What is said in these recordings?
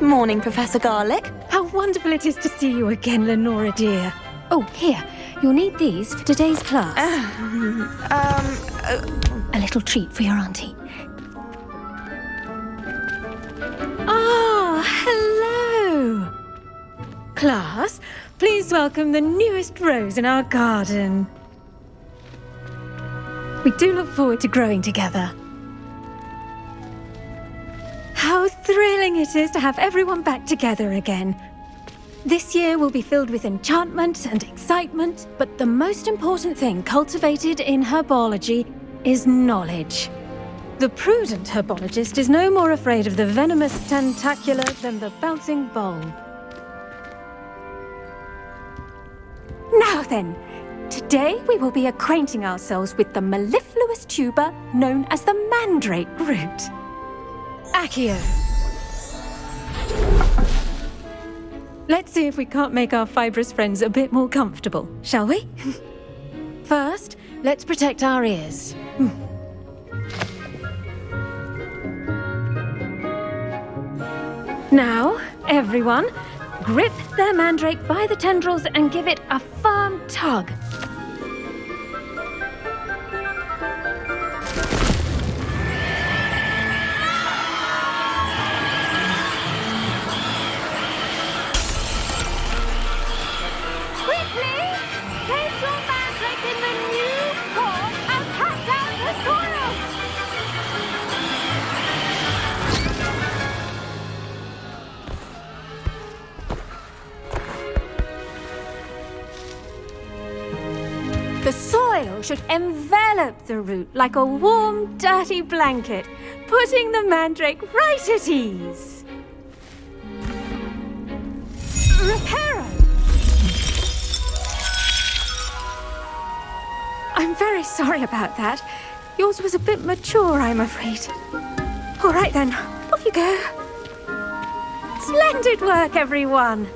Morning, Professor Garlic. How wonderful it is to see you again, Lenora dear. Oh, here. You'll need these for today's class. A little treat for your auntie. Ah, hello! Class, please welcome the newest rose in our garden. We do look forward to growing together. How thrilling it is to have everyone back together again. This year will be filled with enchantment and excitement, but the most important thing cultivated in herbology is knowledge. The prudent herbologist is no more afraid of the venomous tentacula than the bouncing bulb. Now then, today we will be acquainting ourselves with the mellifluous tuber known as the mandrake root. Accio. Let's see if we can't make our fibrous friends a bit more comfortable, shall we? First, let's protect our ears. Now, everyone, grip their mandrake by the tendrils and give it a firm tug. The soil should envelop the root like a warm, dirty blanket, putting the mandrake right at ease. Reparo! I'm very sorry about that. Yours was a bit mature, I'm afraid. All right then, off you go. Splendid work, everyone!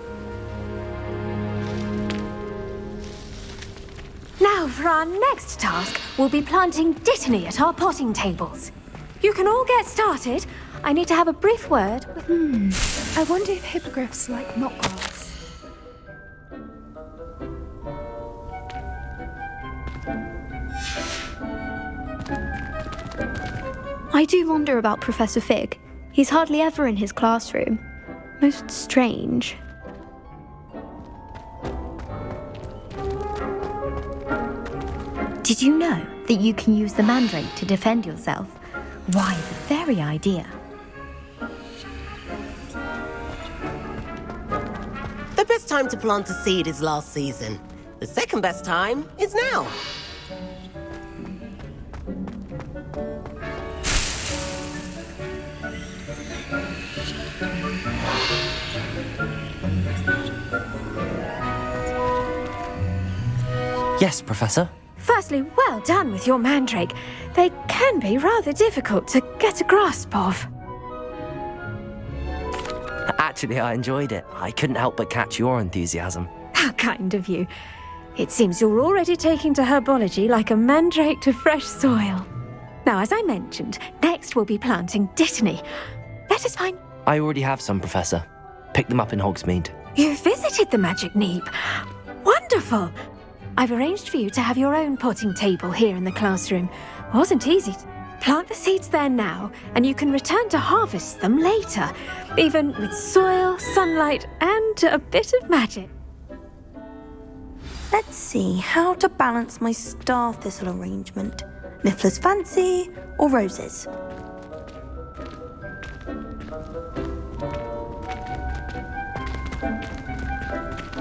Now, for our next task, we'll be planting dittany at our potting tables. You can all get started. I need to have a brief word with... I wonder if hippogriffs like knotgrass. I do wonder about Professor Fig. He's hardly ever in his classroom. Most strange. Did you know that you can use the mandrake to defend yourself? Why, the very idea. The best time to plant a seed is last season. The second best time is now. Yes, Professor. Firstly, well done with your mandrake. They can be rather difficult to get a grasp of. Actually, I enjoyed it. I couldn't help but catch your enthusiasm. How kind of you. It seems you're already taking to herbology like a mandrake to fresh soil. Now, as I mentioned, next we'll be planting dittany. Let us find... I already have some, Professor. Picked them up in Hogsmeade. You visited the Magic Neep. Wonderful! I've arranged for you to have your own potting table here in the classroom. Wasn't easy. Plant the seeds there now, and you can return to harvest them later, even with soil, sunlight, and a bit of magic. Let's see how to balance my star thistle arrangement. Niffler's Fancy or roses?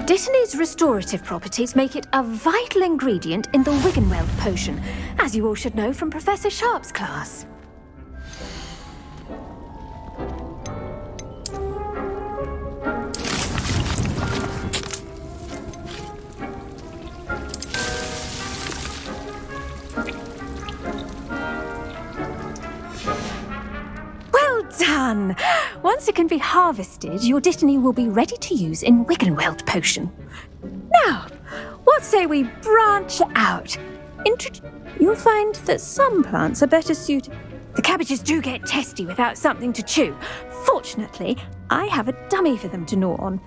Dittany's restorative properties make it a vital ingredient in the Wiggenweld potion, as you all should know from Professor Sharp's class. Well done! Once it can be harvested, your dittany will be ready to use in Wiggenweld potion. Now, what say we branch out? You'll find that some plants are better suited... The cabbages do get testy without something to chew. Fortunately, I have a dummy for them to gnaw on.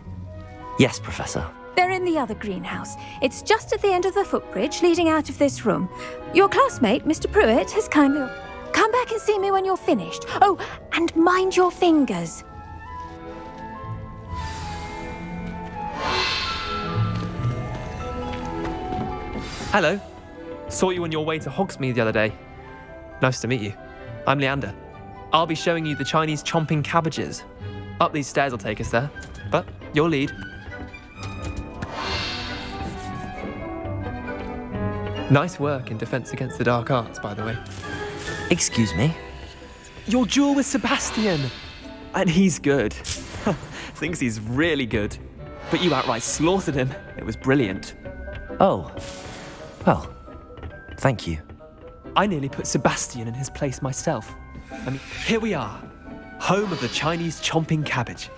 Yes, Professor. They're in the other greenhouse. It's just at the end of the footbridge leading out of this room. Your classmate, Mr. Pruitt, has kindly... Come back and see me when you're finished. Oh, and mind your fingers. Hello. Saw you on your way to Hogsmeade the other day. Nice to meet you. I'm Leander. I'll be showing you the Chinese chomping cabbages. Up these stairs will take us there, but your lead. Nice work in Defense Against the Dark Arts, by the way. Excuse me? Your duel with Sebastian! And he's good. Thinks he's really good. But you outright slaughtered him. It was brilliant. Oh. Well, thank you. I nearly put Sebastian in his place myself. I mean, here we are. Home of the Chinese chomping cabbage.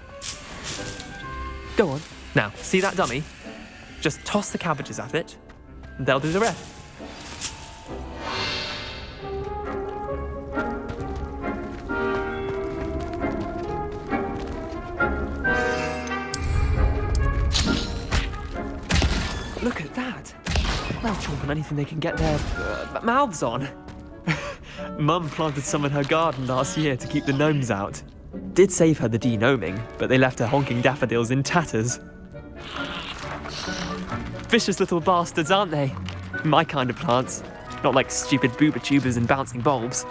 Go on. Now, see that dummy? Just toss the cabbages at it, and they'll do the rest. Look at that. They'll chomp on anything they can get their mouths on. Mum planted some in her garden last year to keep the gnomes out. Did save her the de-gnoming, but they left her honking daffodils in tatters. Vicious little bastards, aren't they? My kind of plants. Not like stupid booba tubers and bouncing bulbs.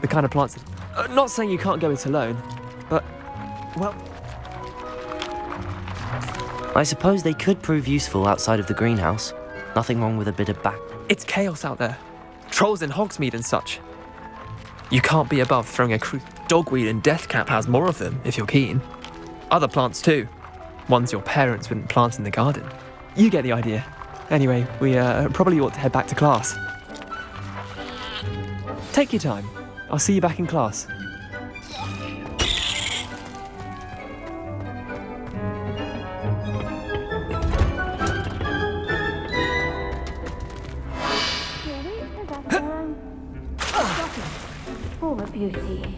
The kind of plants that... not saying you can't go it alone, but... well... I suppose they could prove useful outside of the greenhouse. Nothing wrong with a bit of back. It's chaos out there. Trolls in Hogsmeade and such. You can't be above throwing a dogweed, and Deathcap has more of them, if you're keen. Other plants too. Ones your parents wouldn't plant in the garden. You get the idea. Anyway, we probably ought to head back to class. Take your time. I'll see you back in class. Form of beauty.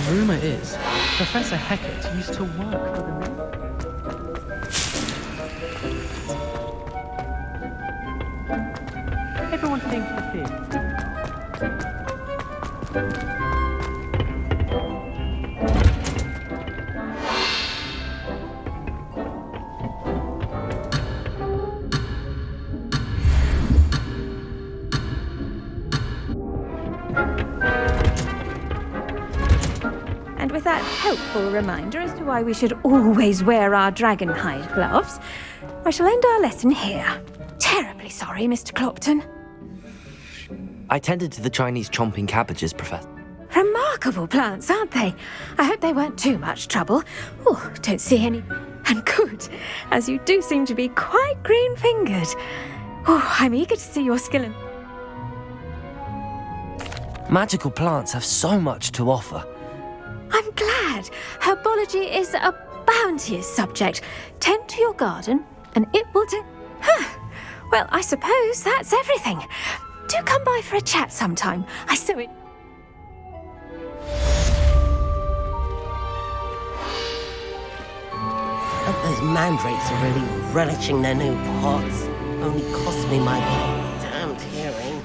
Rumour is, Professor Hecat used to work for the men. Everyone thinks it is. And with that helpful reminder as to why we should always wear our dragon hide gloves, I shall end our lesson here. Terribly sorry, Mr. Clopton. I tended to the Chinese chomping cabbages, Professor. Remarkable plants, aren't they? I hope they weren't too much trouble. Oh, don't see any. And good, as you do seem to be quite green-fingered. Oh, I'm eager to see your skill in... Magical plants have so much to offer. I'm glad. Herbology is a bounteous subject. Tend to your garden, and it will do... Well, I suppose that's everything. Do come by for a chat sometime. I so it... Those mandrakes are really relishing their new pots. Only cost me my damned hearing.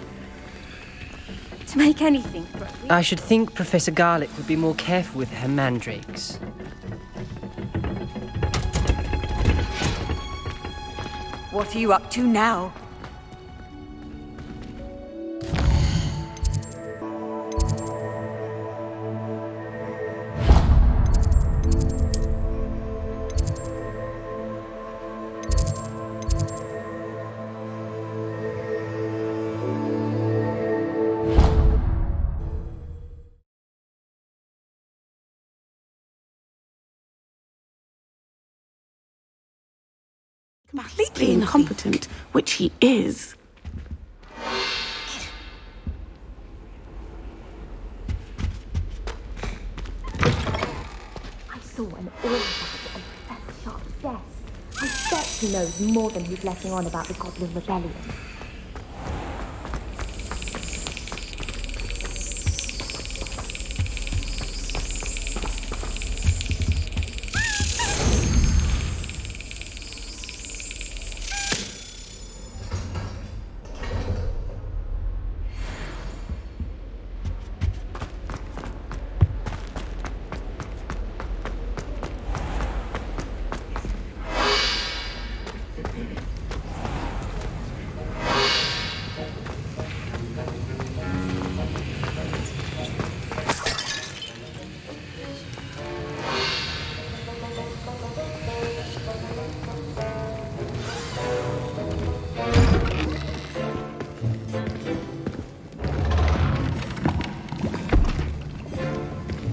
To make anything grow... I should think Professor Garlick would be more careful with her mandrakes. What are you up to now? Completely incompetent, which he is. I saw an oil bag on Professor Sharp's desk. I bet he knows more than he's letting on about the Goblin Rebellion.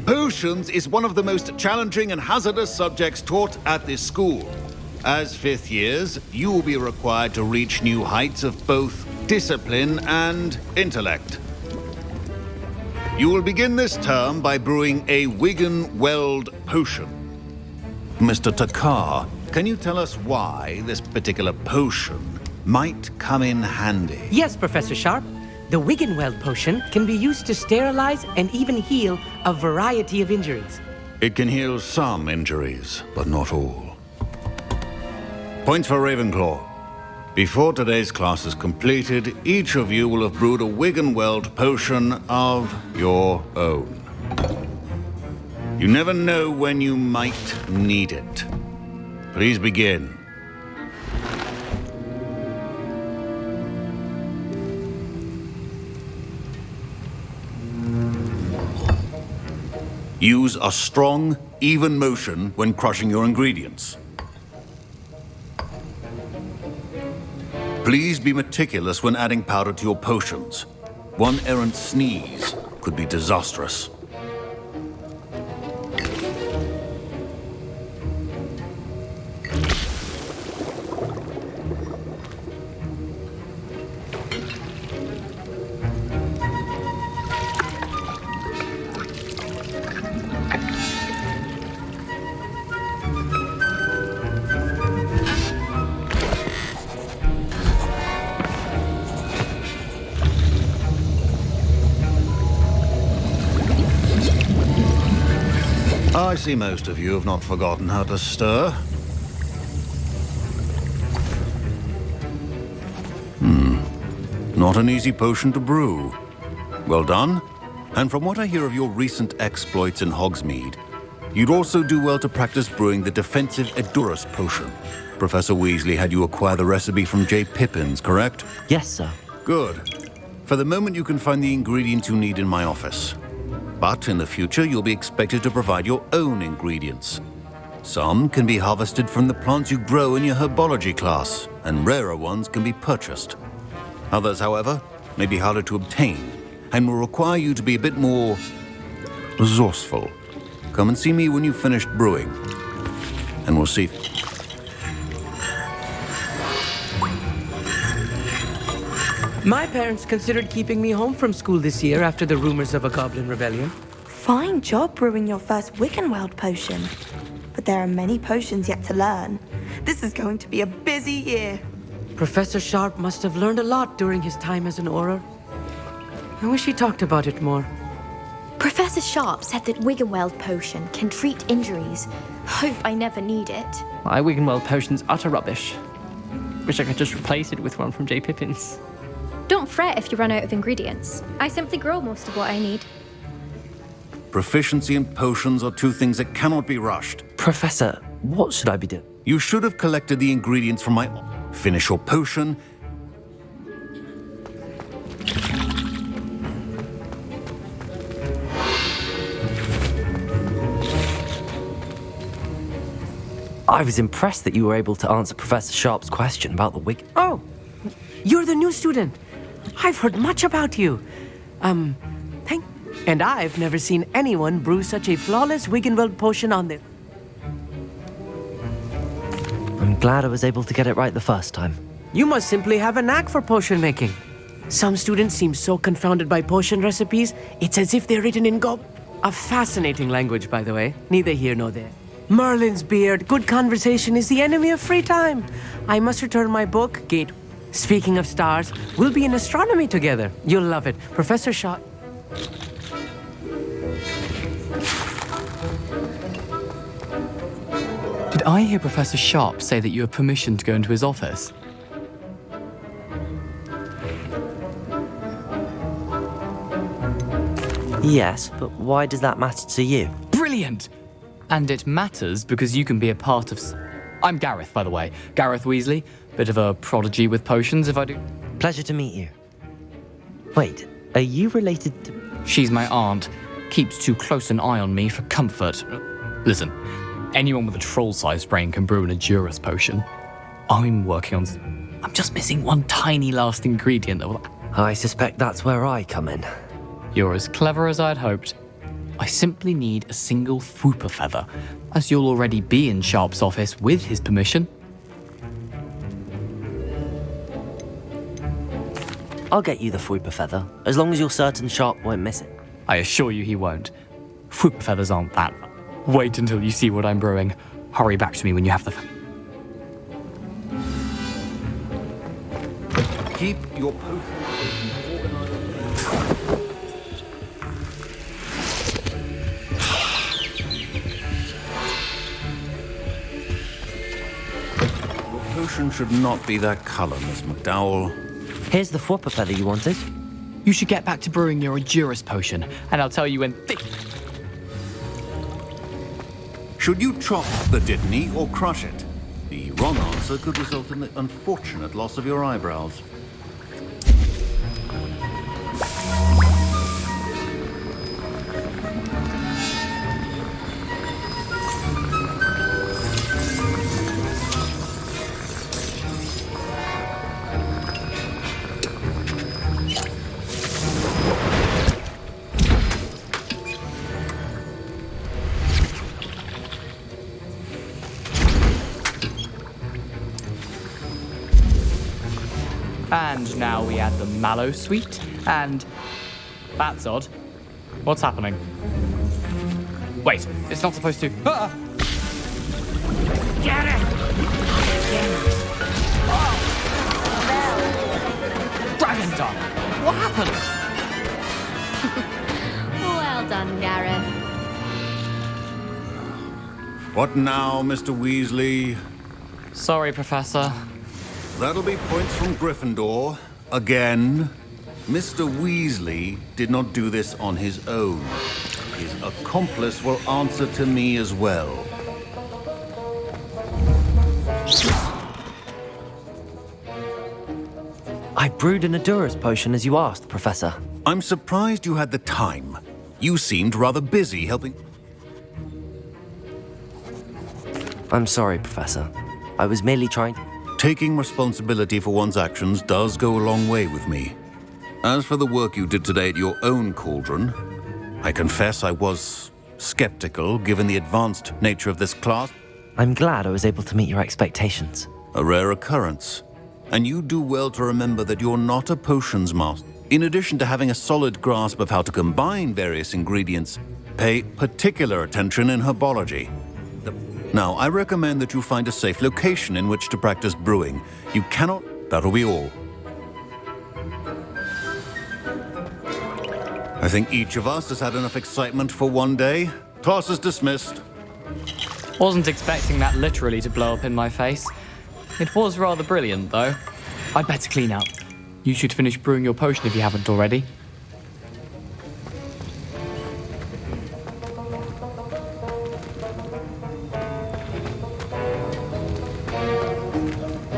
Potions is one of the most challenging and hazardous subjects taught at this school. As fifth years, you will be required to reach new heights of both discipline and intellect. You will begin this term by brewing a Wiggenweld potion. Mr. Takar, can you tell us why this particular potion might come in handy? Yes, Professor Sharp. The Wiggenweld potion can be used to sterilize and even heal a variety of injuries. It can heal some injuries, but not all. Points for Ravenclaw. Before today's class is completed, each of you will have brewed a Wiggenweld potion of your own. You never know when you might need it. Please begin. Use a strong, even motion when crushing your ingredients. Please be meticulous when adding powder to your potions. One errant sneeze could be disastrous. I see most of you have not forgotten how to stir. Not an easy potion to brew. Well done. And from what I hear of your recent exploits in Hogsmeade, you'd also do well to practice brewing the defensive Edurus potion. Professor Weasley had you acquire the recipe from J. Pippin's, correct? Yes, sir. Good. For the moment, you can find the ingredients you need in my office. But in the future, you'll be expected to provide your own ingredients. Some can be harvested from the plants you grow in your herbology class, and rarer ones can be purchased. Others, however, may be harder to obtain, and will require you to be a bit more resourceful. Come and see me when you've finished brewing, and we'll see. My parents considered keeping me home from school this year after the rumors of a goblin rebellion. Fine job brewing your first Wiggenweld potion. But there are many potions yet to learn. This is going to be a busy year. Professor Sharp must have learned a lot during his time as an Auror. I wish he talked about it more. Professor Sharp said that Wiggenweld potion can treat injuries. Hope I never need it. My Wiggenweld potion's utter rubbish. Wish I could just replace it with one from J. Pippin's. Don't fret if you run out of ingredients. I simply grow most of what I need. Proficiency and potions are two things that cannot be rushed. Professor, what should I be doing? You should have collected the ingredients from my... Finish your potion. I was impressed that you were able to answer Professor Sharp's question about the wig. Oh, you're the new student. I've heard much about you. And I've never seen anyone brew such a flawless Wiggenweld potion on their... I'm glad I was able to get it right the first time. You must simply have a knack for potion making. Some students seem so confounded by potion recipes, it's as if they're written in a fascinating language, by the way. Neither here nor there. Merlin's beard, good conversation is the enemy of free time. I must return my book, Gate. Speaking of stars, we'll be in astronomy together. You'll love it. Professor Sharp... Did I hear Professor Sharp say that you have permission to go into his office? Yes, but why does that matter to you? Brilliant! And it matters because you can be a part of... I'm Gareth, by the way. Gareth Weasley, Bit of a prodigy with potions, if I do. Pleasure to meet you. Wait, are you related to... She's my aunt. Keeps too close an eye on me for comfort. Listen, anyone with a troll-sized brain can brew an Adurus potion. I'm working on... I'm just missing one tiny last ingredient that will... I suspect that's where I come in. You're as clever as I'd hoped. I simply need a single Fwooper feather, as you'll already be in Sharp's office with his permission. I'll get you the Fwooper feather, as long as you're certain Sharp won't miss it. I assure you he won't. Fwooper feathers aren't that. Wait until you see what I'm brewing. Hurry back to me when you have the... Keep your potions organized. Your potion should not be that color, Miss McDowell. Here's the Fwooper feather you wanted. You should get back to brewing your Adurus potion, and I'll tell you when Should you chop the Dittany or crush it? The wrong answer could result in the unfortunate loss of your eyebrows. And now we add the mallow sweet, and... That's odd. What's happening? Wait, it's not supposed to... Ah! Get it! Dragon done! What happened? Well done, Gareth. What now, Mr. Weasley? Sorry, Professor. That'll be points from Gryffindor. Again. Mr. Weasley did not do this on his own. His accomplice will answer to me as well. I brewed an Adurus potion as you asked, Professor. I'm surprised you had the time. You seemed rather busy helping... I'm sorry, Professor. I was merely trying... Taking responsibility for one's actions does go a long way with me. As for the work you did today at your own cauldron, I confess I was skeptical given the advanced nature of this class. I'm glad I was able to meet your expectations. A rare occurrence. And you do well to remember that you're not a potions master. In addition to having a solid grasp of how to combine various ingredients, pay particular attention in herbology. Now, I recommend that you find a safe location in which to practice brewing. You cannot... That'll be all. I think each of us has had enough excitement for one day. Class is dismissed. Wasn't expecting that literally to blow up in my face. It was rather brilliant, though. I'd better clean up. You should finish brewing your potion if you haven't already.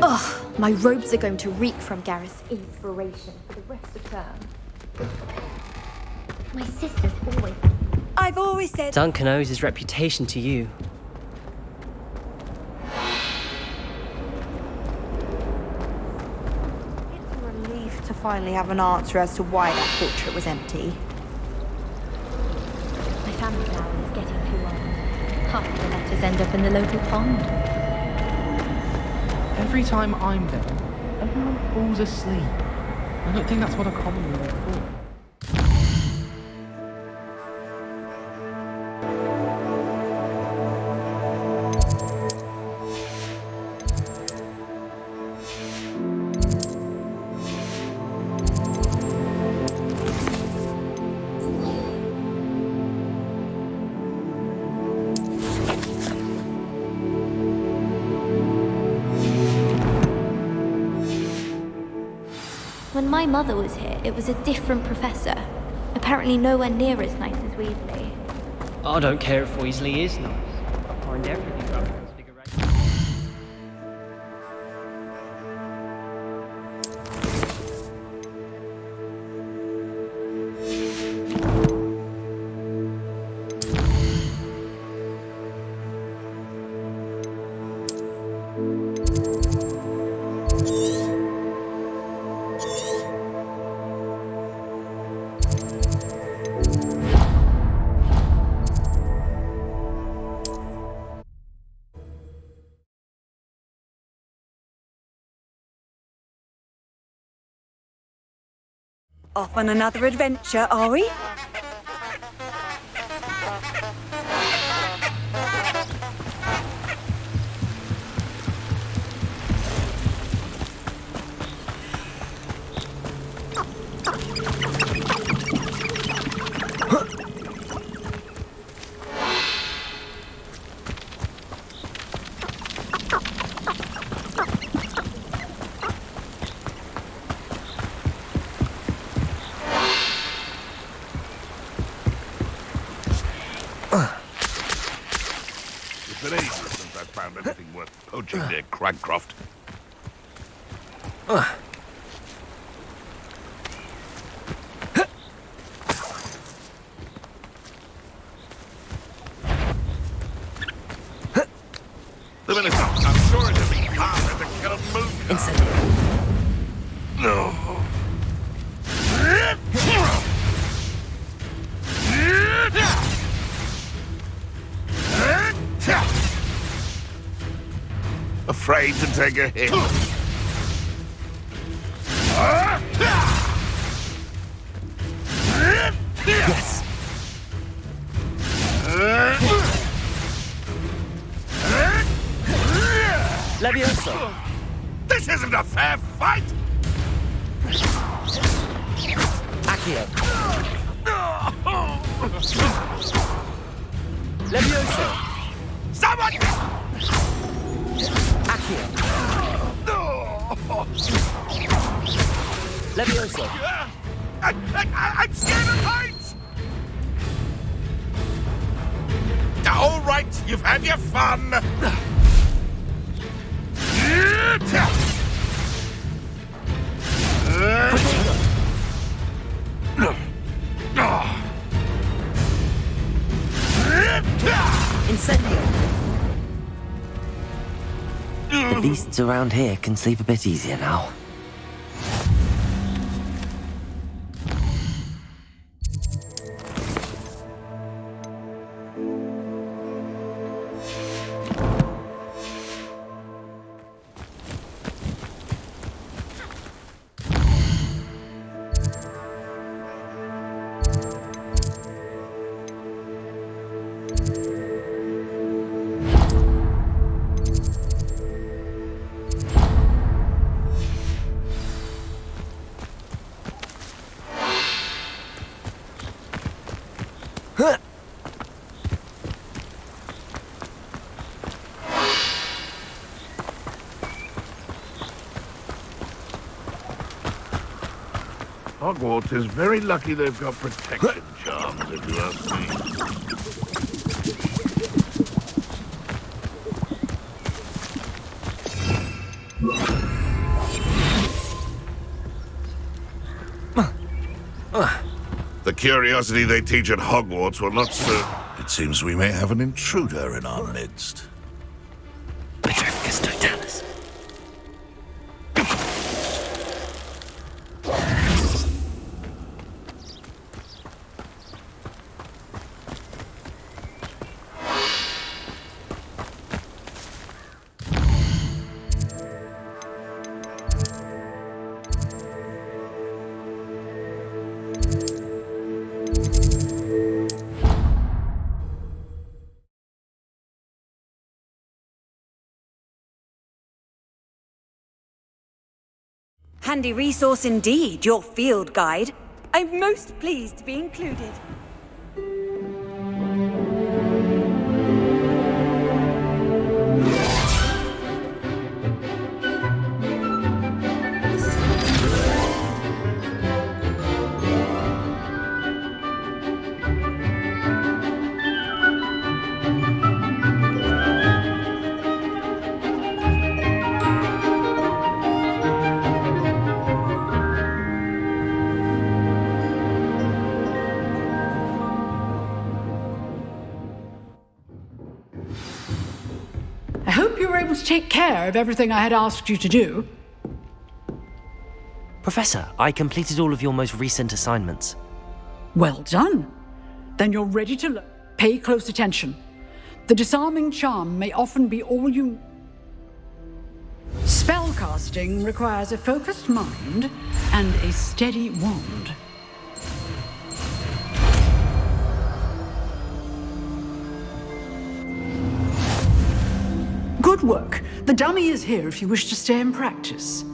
Ugh, my robes are going to reek from Gareth's inspiration for the rest of term. My sister's always... I've always said... Duncan owes his reputation to you. It's a relief to finally have an answer as to why that portrait was empty. My family flower is getting too old. Half the letters end up in the local pond. Every time I'm there, everyone falls asleep. I don't think that's what a common room is for. When my mother was here, it was a different professor. Apparently nowhere near as nice as Weasley. I don't care if Weasley is nice. I find everything about Transfiguration. Off on another adventure, are we? It's been ages since I found anything worth poaching near Cragcroft. The minister, I'm sure it isn't harder to kill a moon. No. Afraid to take a hit. Yes. Levioso. This isn't a fair fight. Accio. Levioso. Someone! Accio. Levioso. I'm scared of heights! All right, you've had your fun. Incendio. The beasts around here can sleep a bit easier now. Hogwarts is very lucky they've got protection charms, if you ask me. The curiosity they teach at Hogwarts will not serve. It seems we may have an intruder in our midst. Petrificus totalis. Handy resource indeed, your field guide. I'm most pleased to be included. I hope you were able to take care of everything I had asked you to do. Professor, I completed all of your most recent assignments. Well done. Then you're ready to learn. Pay close attention. The disarming charm may often be all you... Spell Spellcasting requires a focused mind and a steady wand. Good work. The dummy is here if you wish to stay and practice.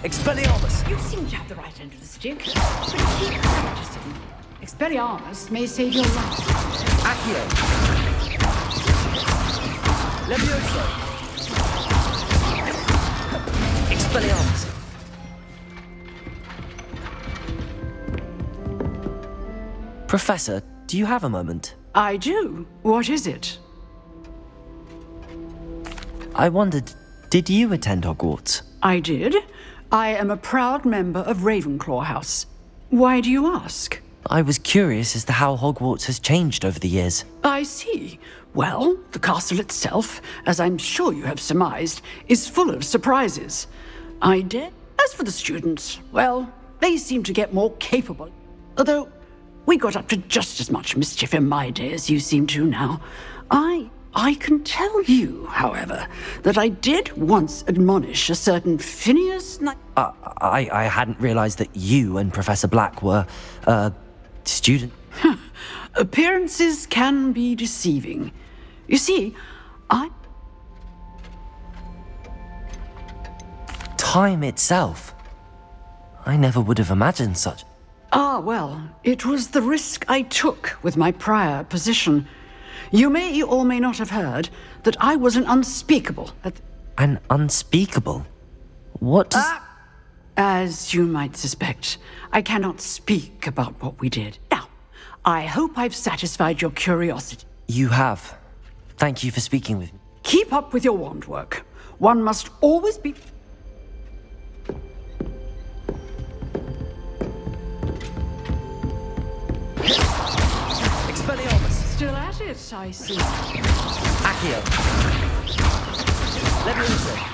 Expelliarmus! You seem to have the right end of the stick, but keep practicing. Expelliarmus may save your life. Accio! Levioso! Expelliarmus! Professor, do you have a moment? I do. What is it? I wondered, did you attend Hogwarts? I did. I am a proud member of Ravenclaw House. Why do you ask? I was curious as to how Hogwarts has changed over the years. I see. Well, the castle itself, as I'm sure you have surmised, is full of surprises. I did. As for the students, well, they seem to get more capable. Although, we got up to just as much mischief in my day as you seem to now. I can tell you, however, that I did once admonish a certain Phineas Knight. I hadn't realized that you and Professor Black were, student. Appearances can be deceiving. You see, Time itself. I never would have imagined such. Ah, well, it was the risk I took with my prior position. You may or may not have heard that I was an unspeakable An unspeakable? What does... As you might suspect, I cannot speak about what we did. Now, I hope I've satisfied your curiosity. You have. Thank you for speaking with me. Keep up with your wand work. One must always be... Expelliarmus! Still at it, I see. Accio! Levioso!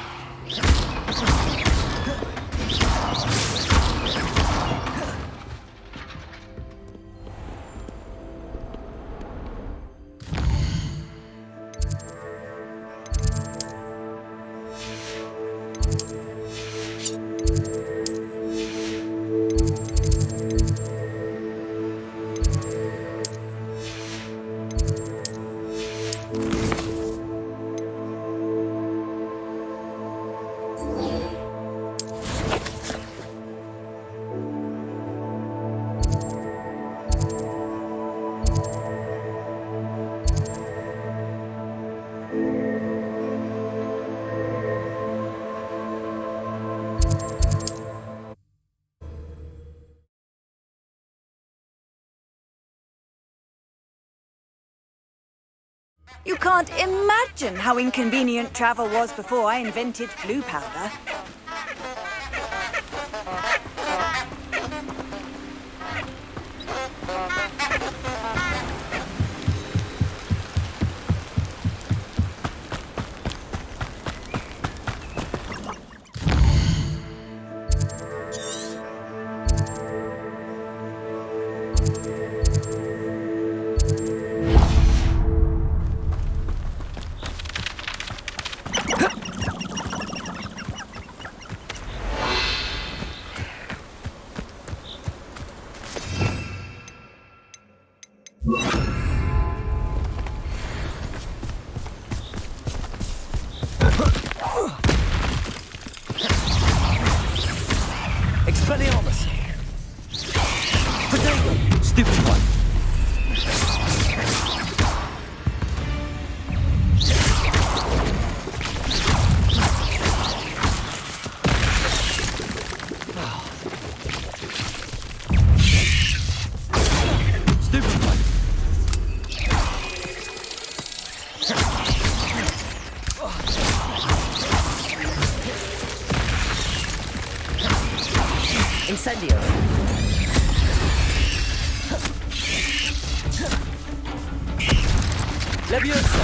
You can't imagine how inconvenient travel was before I invented flu powder. Expelliarmus! Potato! Stupid one! Stupid one! Incendio! Levioso!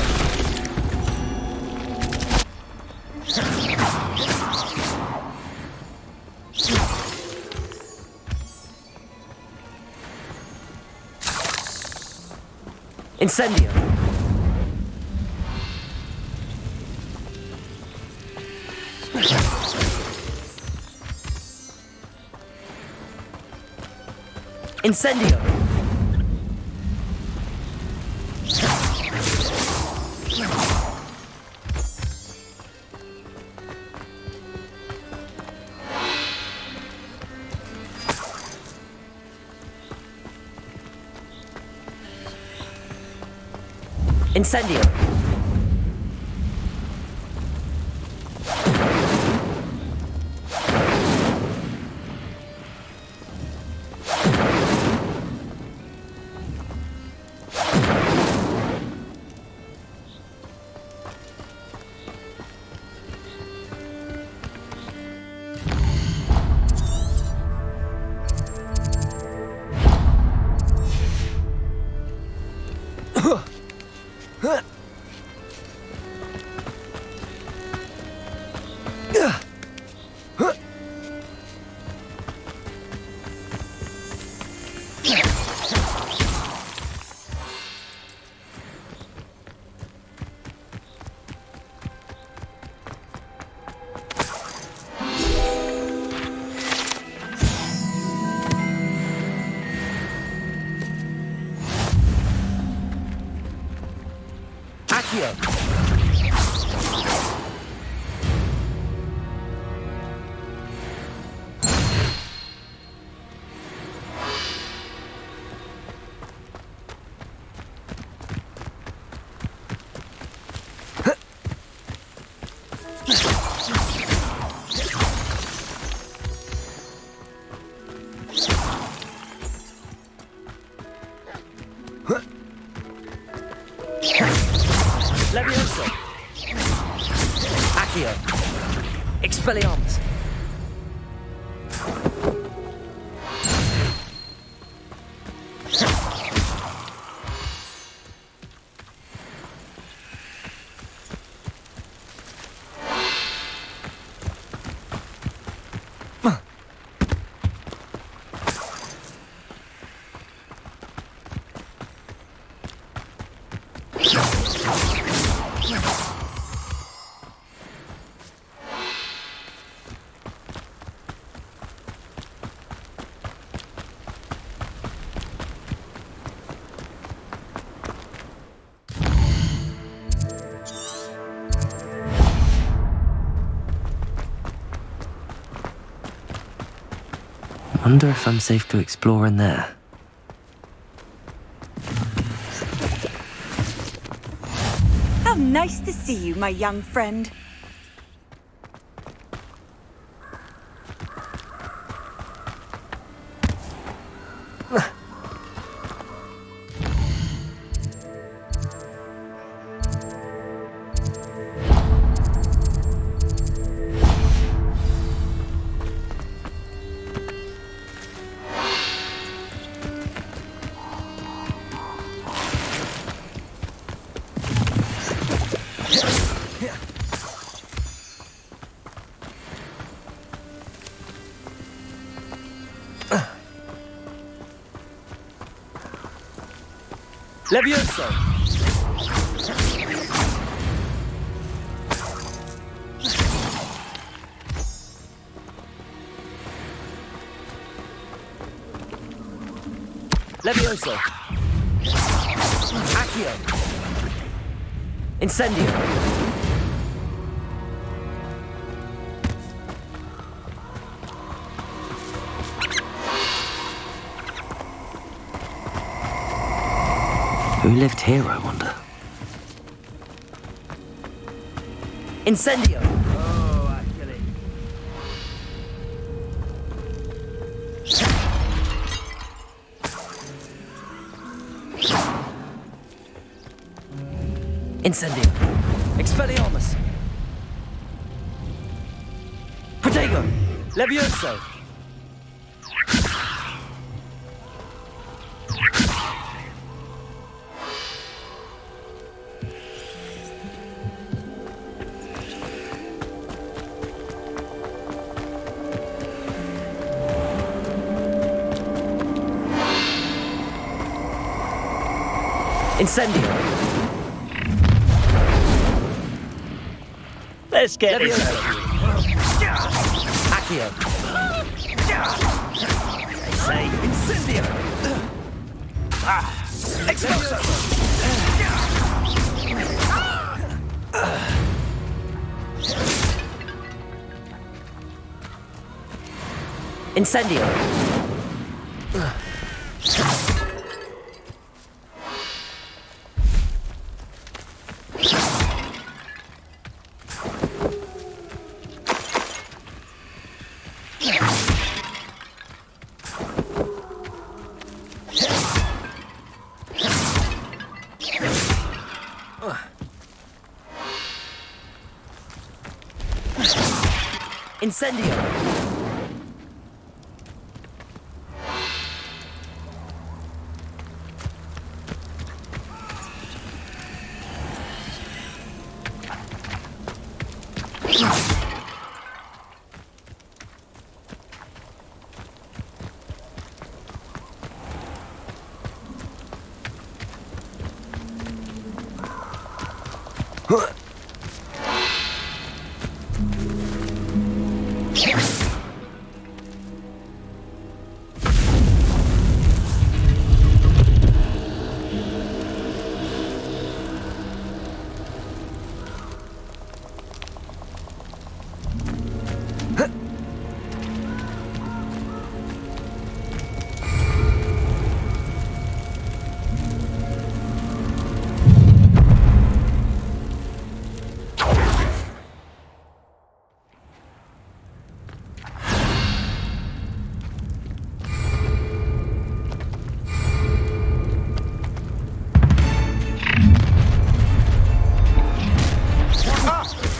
Incendio. Incendio. Incendio. Levioso. Accio. Expelliarmus. Wonder if I'm safe to explore in there. How nice to see you, my young friend. Levioso! Levioso! Accio! Incendio! Who lived here, I wonder? Incendio! Oh, actually. Incendio! Expelliarmus! Protego! Levioso! Incendio! Let's get this. this. Accio! They say Incendio! Exploso! Incendio! Incendio!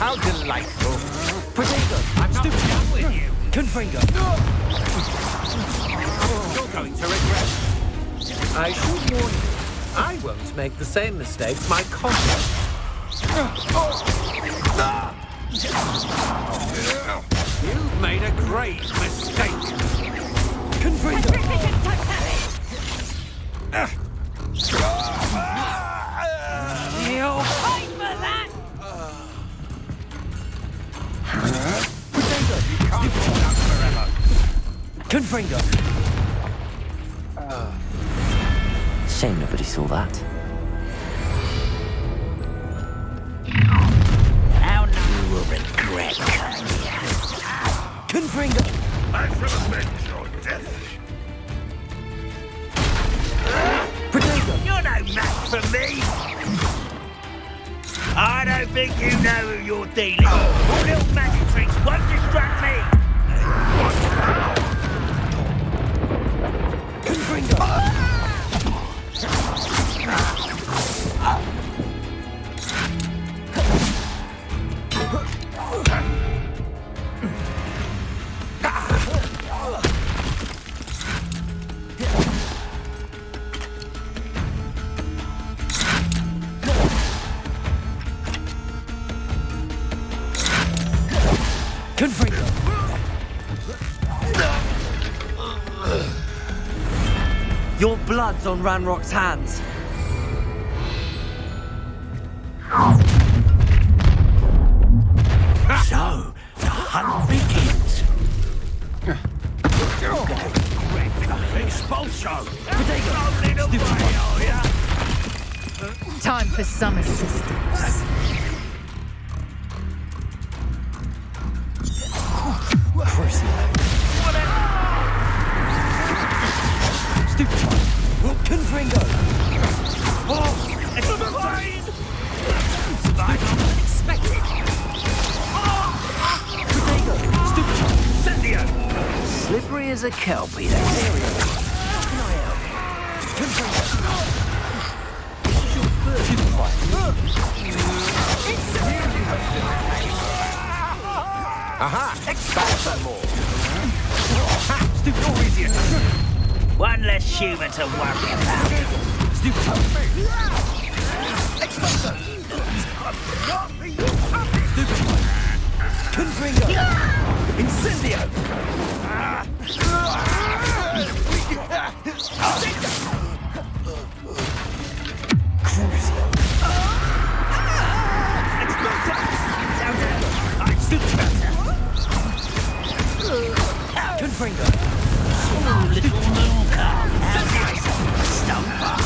How delightful. Potato, I'm not done with you. Confringo! You're going to regret. I should warn you, I won't make the same mistakes my comrade. You've made a great mistake. Confringo! You'll pay for that! Potato! You can't hold out forever. Confringo! Shame nobody saw that. How now you will regret coming here. Confringo! I shall avenge your death. Potato! You're no match for me! I don't think you know who you're dealing with. Your little magic tricks won't distract me! Confringo! Confringo! Your blood's on Ranrock's hands. So, the hunt begins. Expulso! Time for some assistance. Stupid one. Confringo! Oh, it's fine! Unexpected! Potato! Stupid one. Incendio! Slippery as a kelpie, that area. Confringo! This is your first stupid one. Aha! Expand some more! Ha! Stupid! You're easier. One less human to worry about. Stupid one. Expulso! Stupid one. Confringo! Incendio! better. Confringo. Oh, little Luca. Stop by.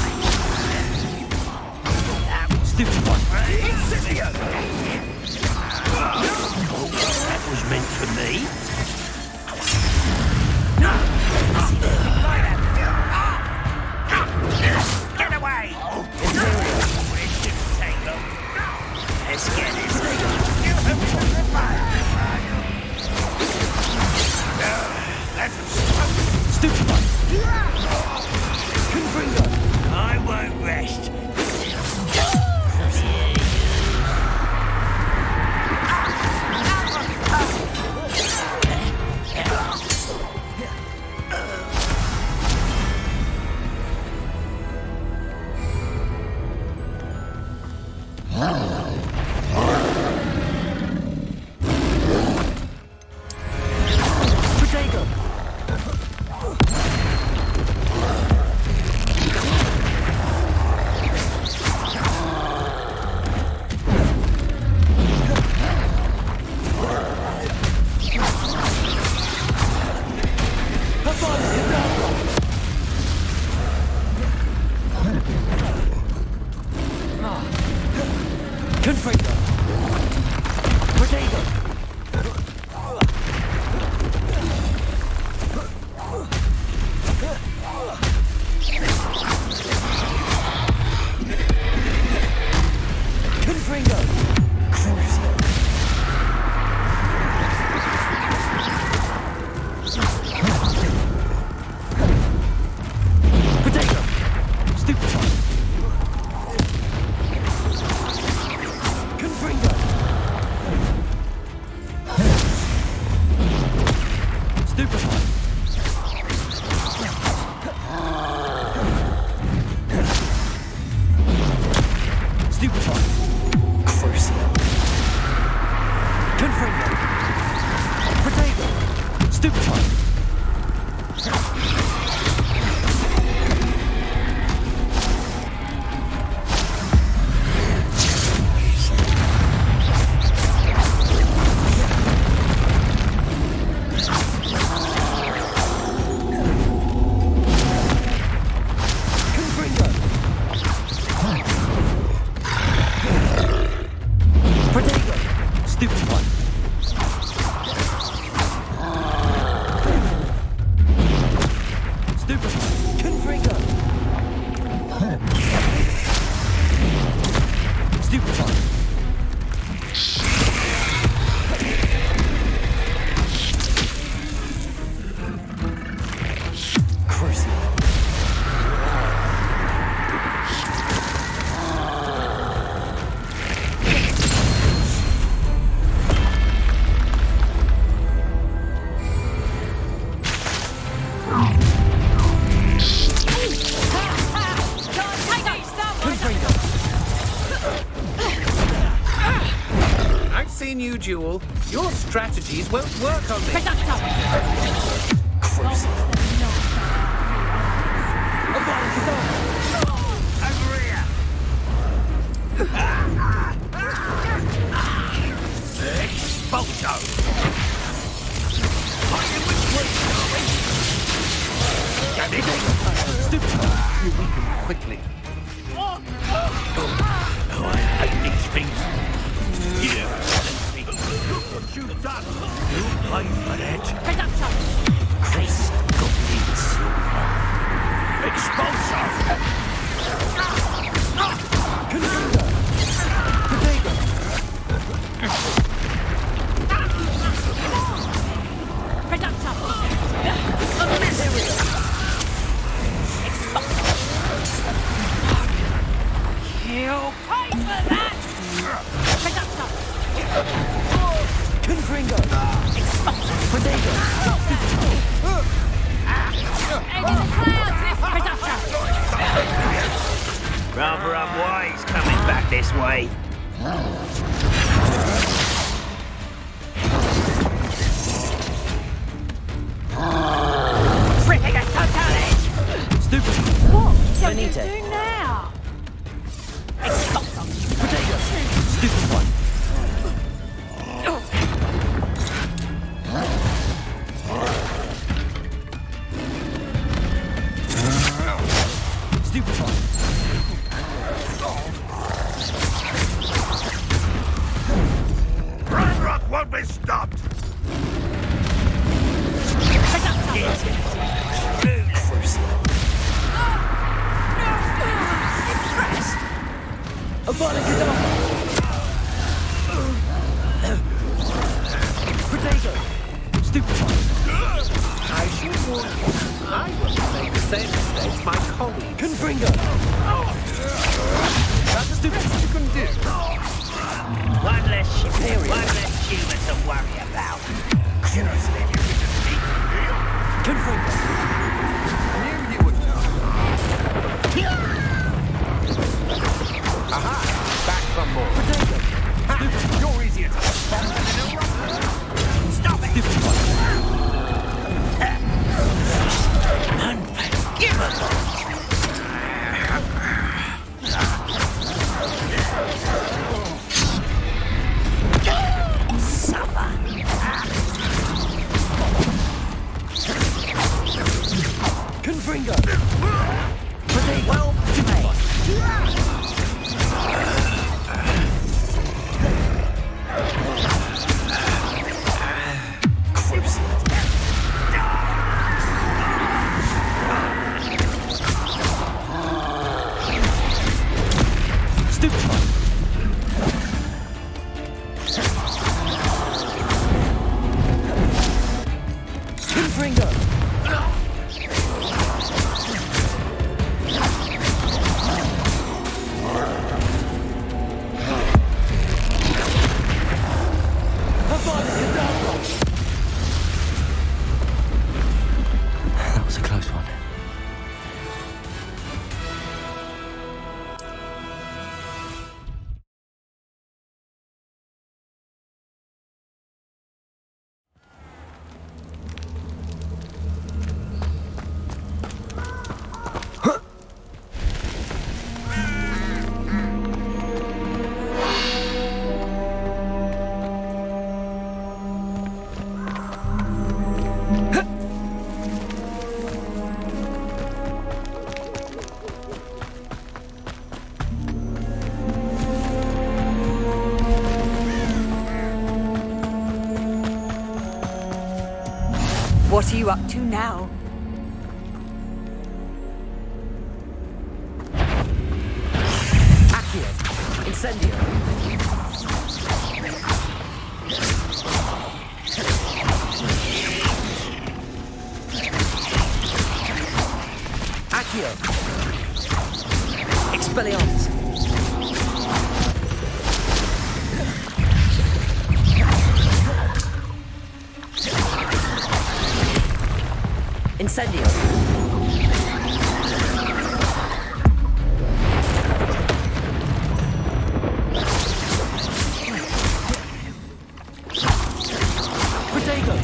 Stupid one. Incipio. That was meant for me. Get away! It shouldn't take long. Let's get this thing. Stupid one. Confringo. I won't rest. You, Jewel. Your strategies won't work on me. Over here. Expulso. You weaken quickly. Oh, I hate these things. Yeah. What you done? You pay for that. Chris got me silver. Expulso! You pay for that! Confringo. Protego. Rather unwise coming back this way. Ripping us totally! Stupid. What shall you Benito. do now? Protego. Stupid one. I should warn you, I won't make the same mistakes my colleagues. Confringo! That's the stupidest you can do. One less human to worry about. Knew you would know. Aha! Back from more. Potato! You're easier to Stop it! Confringo! Well played. That was a close one. What are you up to now? Accio! Incendio! Accio! Expelliarmus! Incendio! Protego!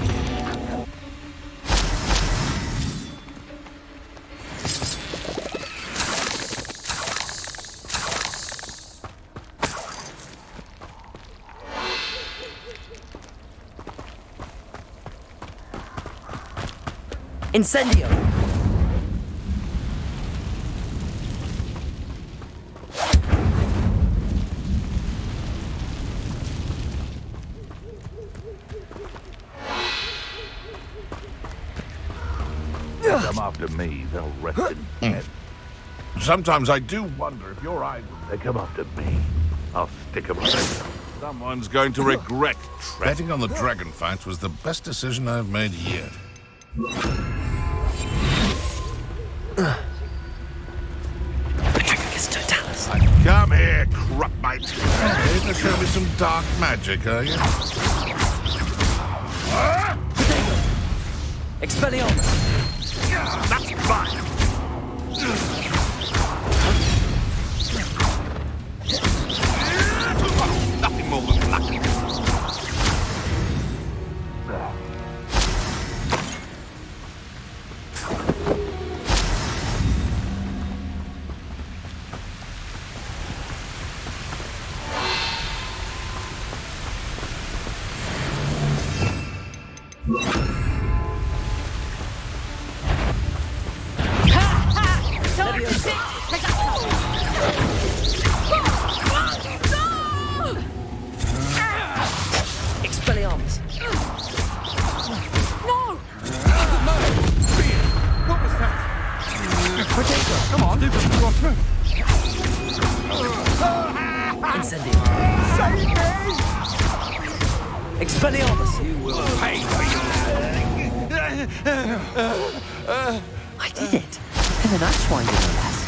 Incendio! Come after me, they'll rest in peace. Sometimes I do wonder if your eyes... They come after me. I'll stick them right. Someone's going to regret Betting on the dragon fight was the best decision I've made yet. Come here, crupmate. Here to show me some dark magic, are you? Expelliarmus! That's fine. Nothing more than luck. Incendio. Expelliarmus. You will pay for I did it. And then that's why you know less.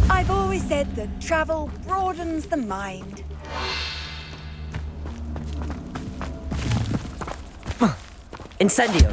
I've always said that travel broadens the mind. Incendio.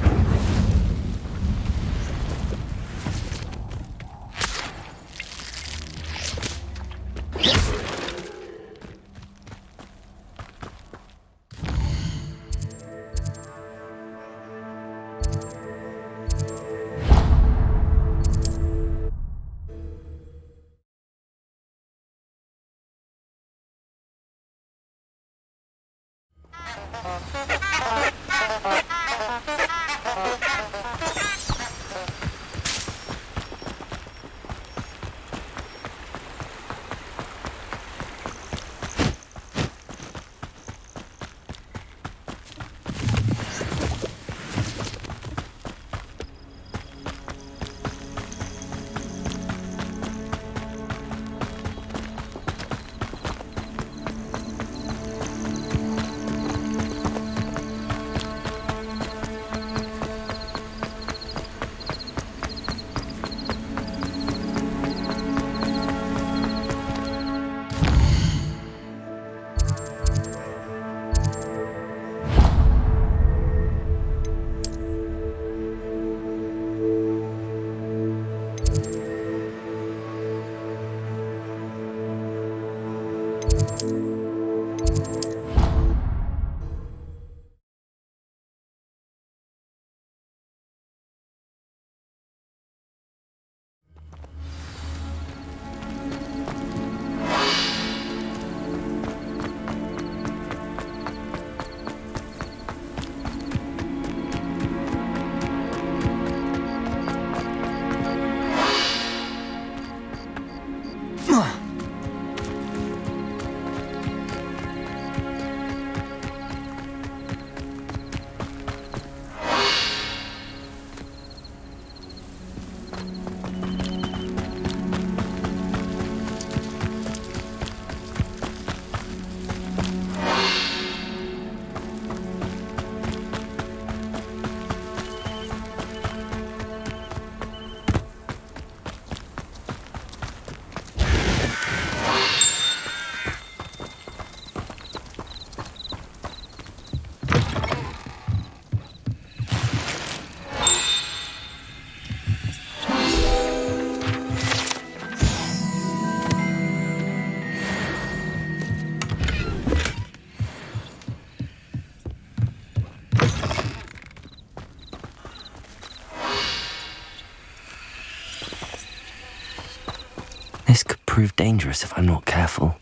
prove dangerous if I'm not careful.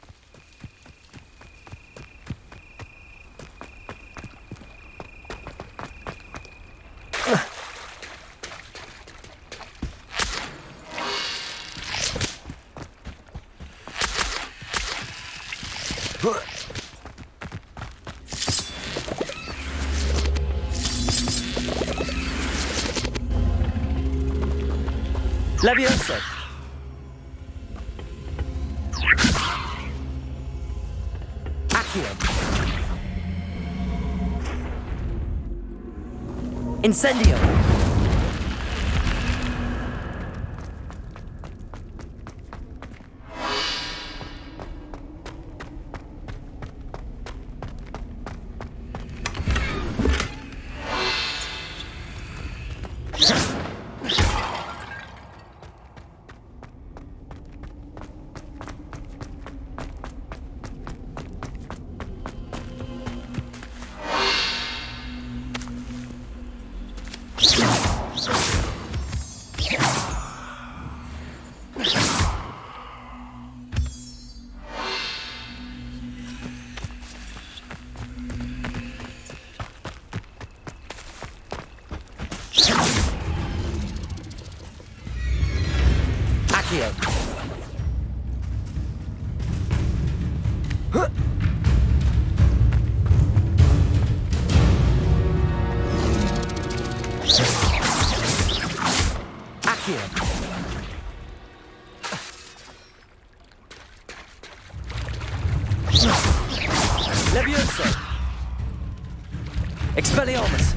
Levioso! Accio! Incendio! Levioso! Expelliarmus!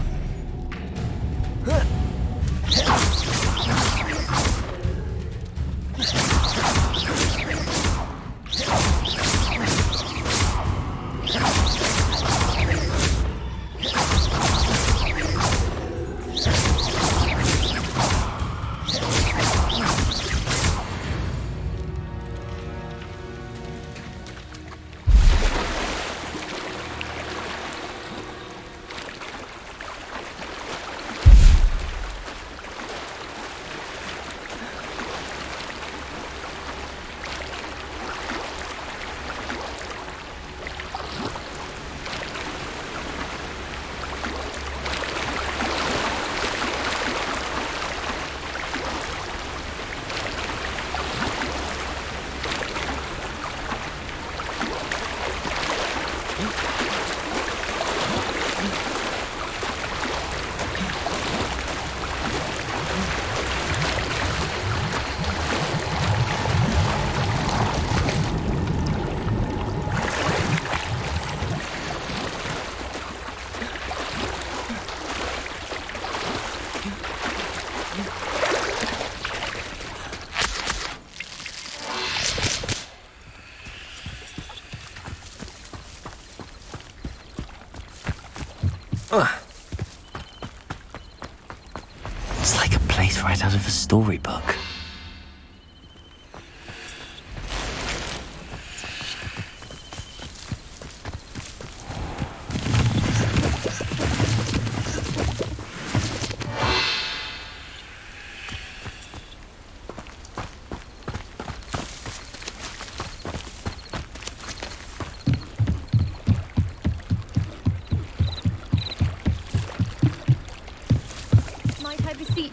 It's like a place right out of a storybook.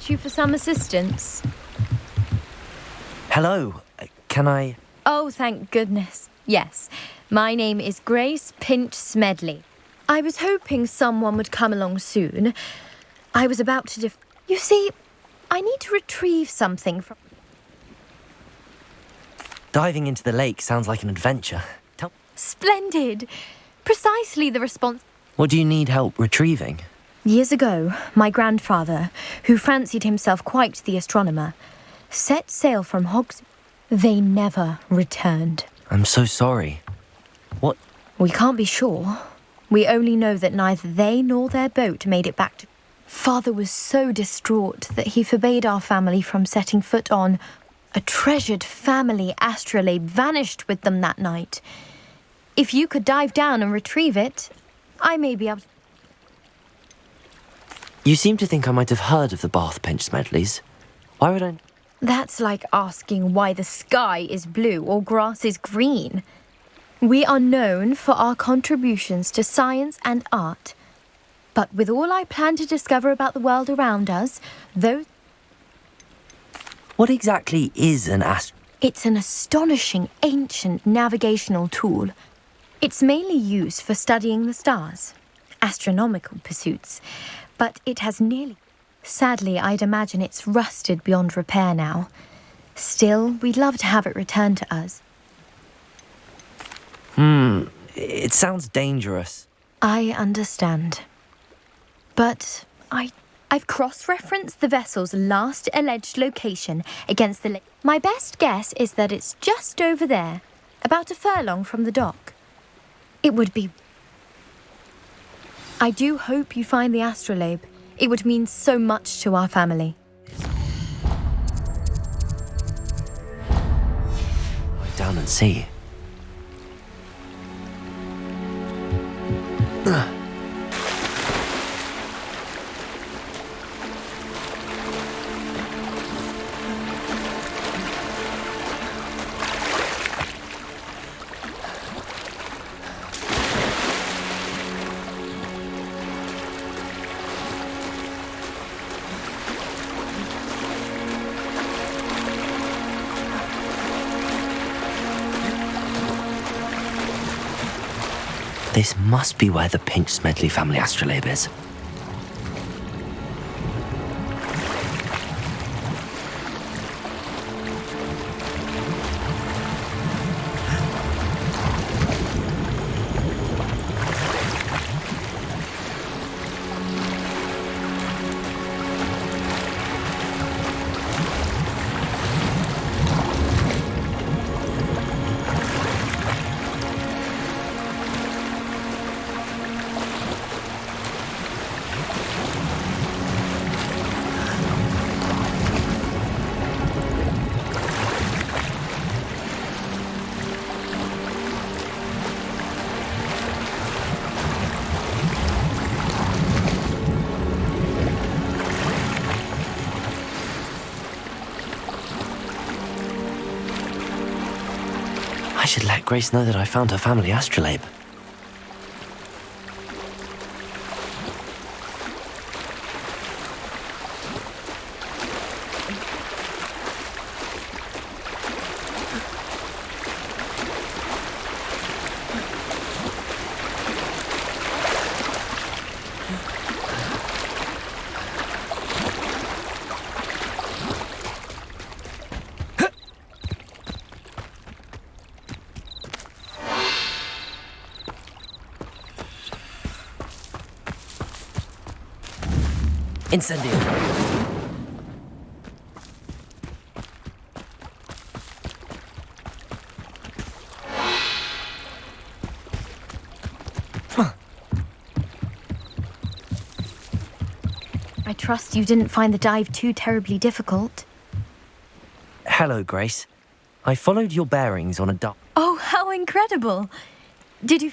You for some assistance? Hello, can I... Oh, thank goodness. Yes, my name is Grace Pinch Smedley. I was hoping someone would come along soon. I was about to You see, I need to retrieve something from... Diving into the lake sounds like an adventure. Splendid! Precisely the response... What do you need help retrieving? Years ago, my grandfather, who fancied himself quite the astronomer, set sail from Hogwarts. They never returned. I'm so sorry. What? We can't be sure. We only know that neither they nor their boat made it back to... Father was so distraught that he forbade our family from setting foot on... A treasured family astrolabe vanished with them that night. If you could dive down and retrieve it, I may be able... You seem to think I might have heard of the Bath Pinch Smedleys. Why would I... That's like asking why the sky is blue or grass is green. We are known for our contributions to science and art. But with all I plan to discover about the world around us, those... What exactly is an It's an astonishing ancient navigational tool. It's mainly used for studying the stars, astronomical pursuits, but it has nearly... Sadly, I'd imagine it's rusted beyond repair now. Still, we'd love to have it returned to us. It sounds dangerous. I understand. But I've cross-referenced the vessel's last alleged location against the... My best guess is that it's just over there, about a furlong from the dock. It would be... I do hope you find the astrolabe. It would mean so much to our family. Lie down and see. This must be where the Pinch Smedley family astrolabe is. I should let Grace know that I found her family astrolabe. Incendio. I trust you didn't find the dive too terribly difficult. Hello, Grace. I followed your bearings on a duck. Oh, how incredible! Did you...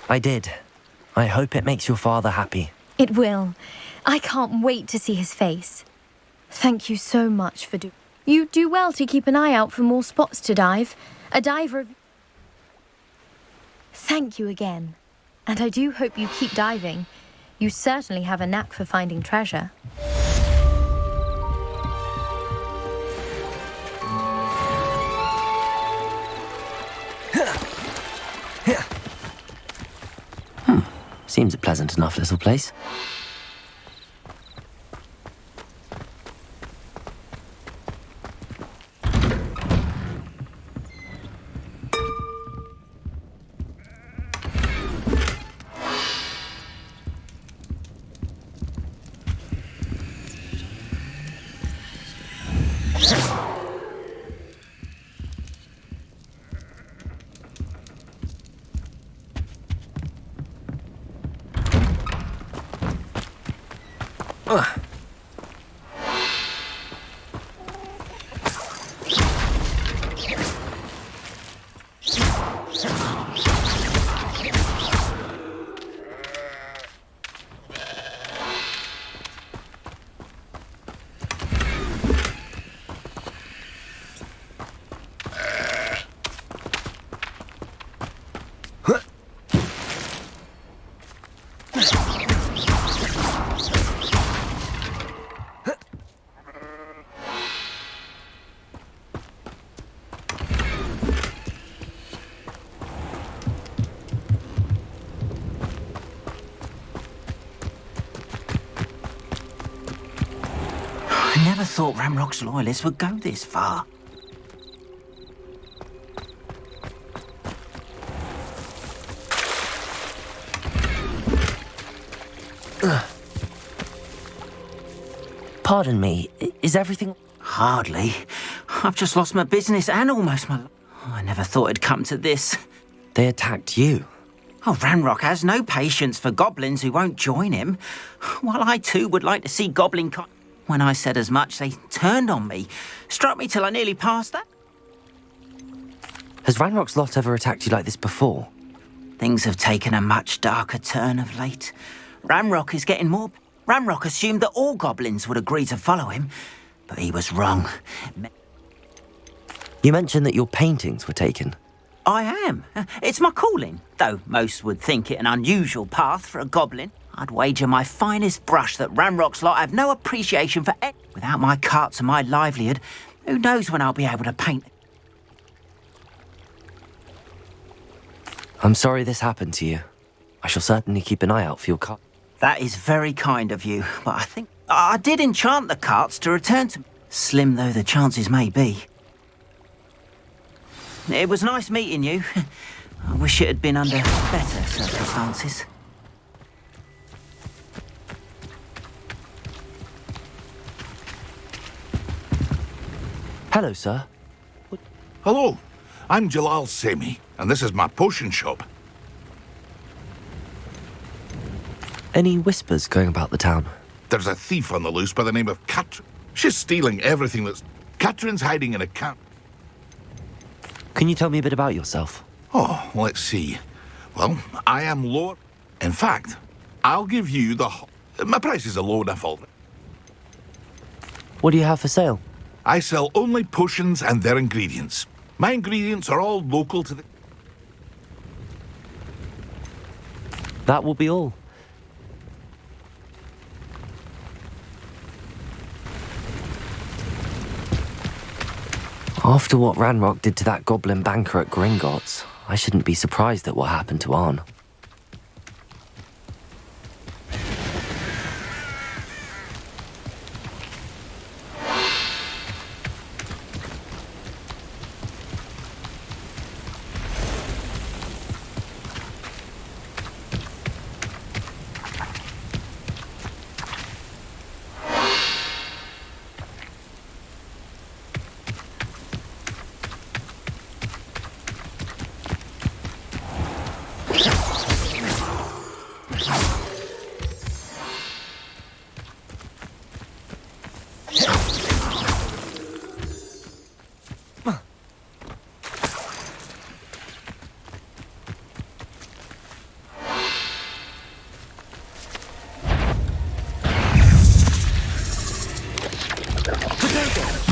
I did. I hope it makes your father happy. It will. I can't wait to see his face. Thank you so much for You do well to keep an eye out for more spots to dive. A diver... Thank you again. And I do hope you keep diving. You certainly have a knack for finding treasure. Seems a pleasant enough little place. thought Ramrock's loyalists would go this far. Pardon me, is everything... Hardly. I've just lost my business and almost my... I never thought it'd come to this. They attacked you? Oh, Ranrock has no patience for goblins who won't join him. While I too would like to see goblin... When I said as much, they turned on me. Struck me till I nearly passed that. Has Ranrock's lot ever attacked you like this before? Things have taken a much darker turn of late. Ranrock is getting more... Ranrock assumed that all goblins would agree to follow him, but he was wrong. You mentioned that your paintings were taken. I am. It's my calling, though most would think it an unusual path for a goblin. I'd wager my finest brush that Ranrock's lot have no appreciation for it. Without my carts and my livelihood, who knows when I'll be able to paint. I'm sorry this happened to you. I shall certainly keep an eye out for your cart. That is very kind of you, but I think I did enchant the carts to return to... Slim though the chances may be. It was nice meeting you. I wish it had been under better circumstances. Hello, sir. Hello, I'm Jalal Semi, and this is my potion shop. Any whispers going about the town? There's a thief on the loose by the name of Katrin. She's stealing everything that's... Katrin's hiding in a camp. Can you tell me a bit about yourself? Oh, let's see. Well, I am lower. In fact, I'll give you the... My prices are low enough already. What do you have for sale? I sell only potions and their ingredients. My ingredients are all local to the... That will be all. After what Ranrock did to that goblin banker at Gringotts, I shouldn't be surprised at what happened to Arn.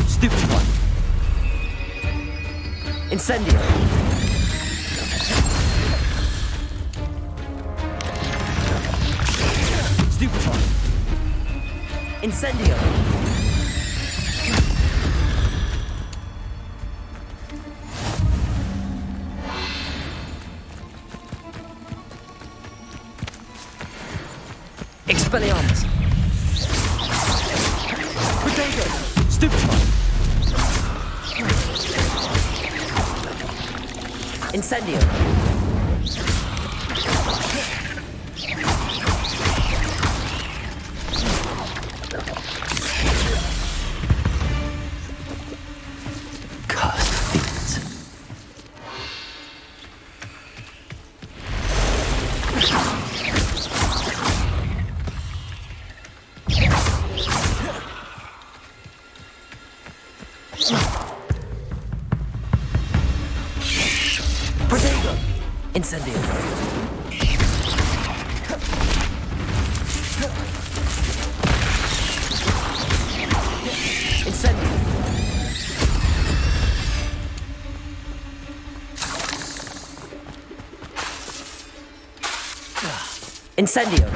Stupid one. Incendio. Stupid one. Incendio. Expelliarmus. Potato. Stupid one. Incendio. Cursed fiends. Protego! Incendio. Incendio. Incendio.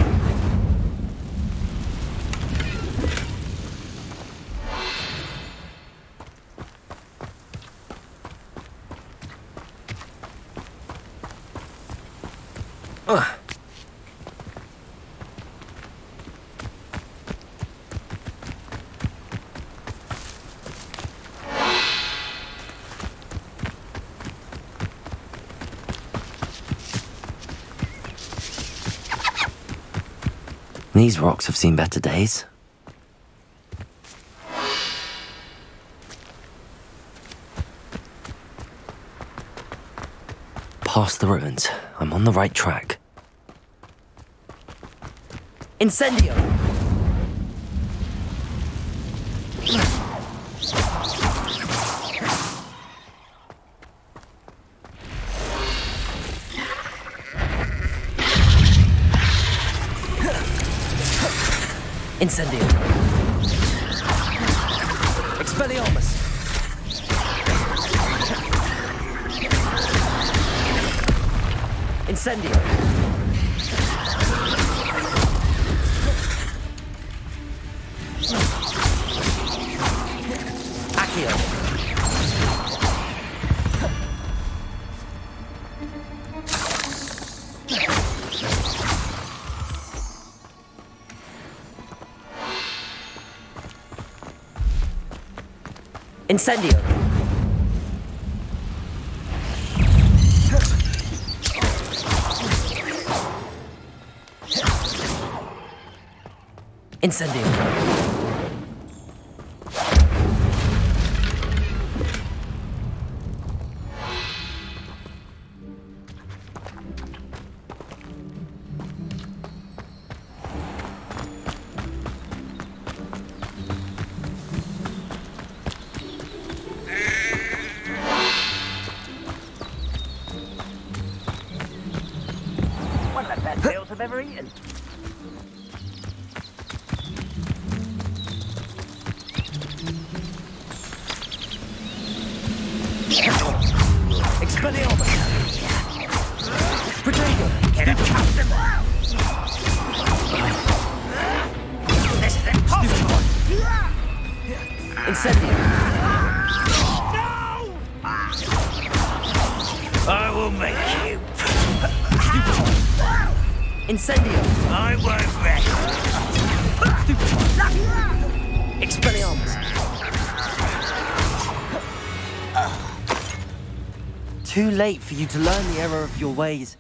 These rocks have seen better days. Past the ruins. I'm on the right track. Incendio! Incendio! Expelliarmus! Incendio! Accio! Incendio! Incendio! One of the best meals I've ever eaten. Expelliarmus! Protego! Get accustomed! This is impossible! Incendio! I will make you. Incendio! I won't rest. Expelliarmus! Too late for you to learn the error of your ways.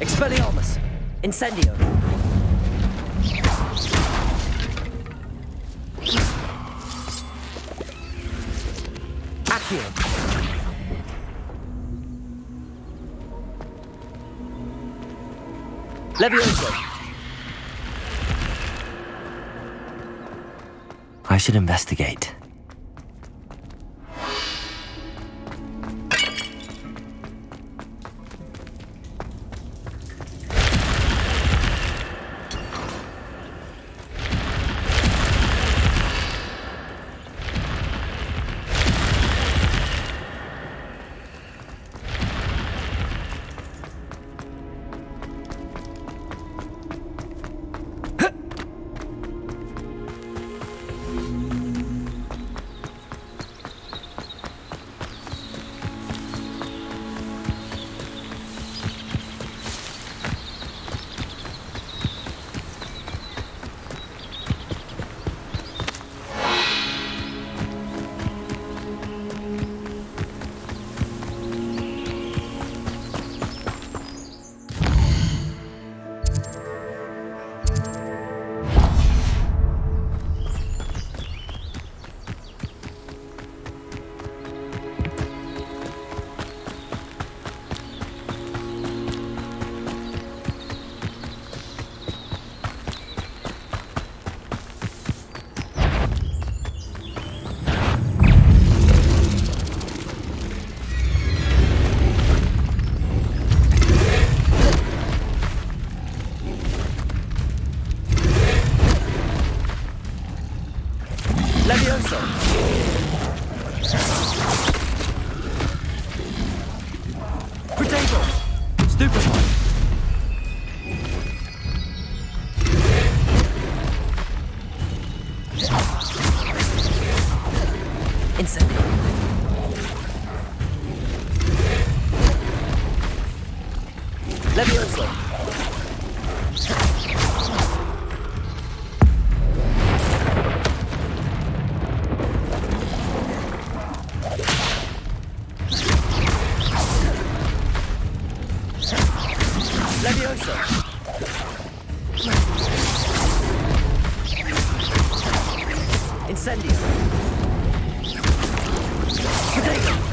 Expelliarmus! Incendio! Accio! Levioso! I should investigate. Levioso! Potato! Stupefy! Incendio! Levioso! Levioso! Incendio! Potato!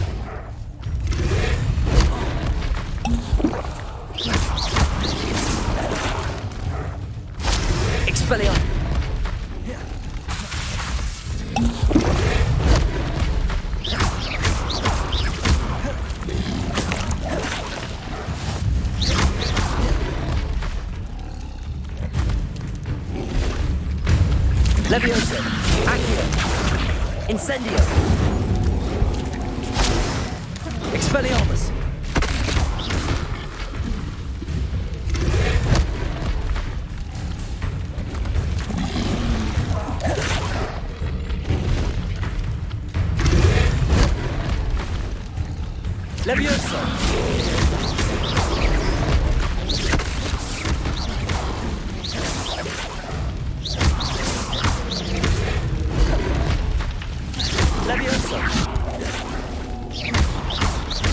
Expelliarmus! Levioso! Accio! Incendio! Expelliarmus! Levioso! Levioso!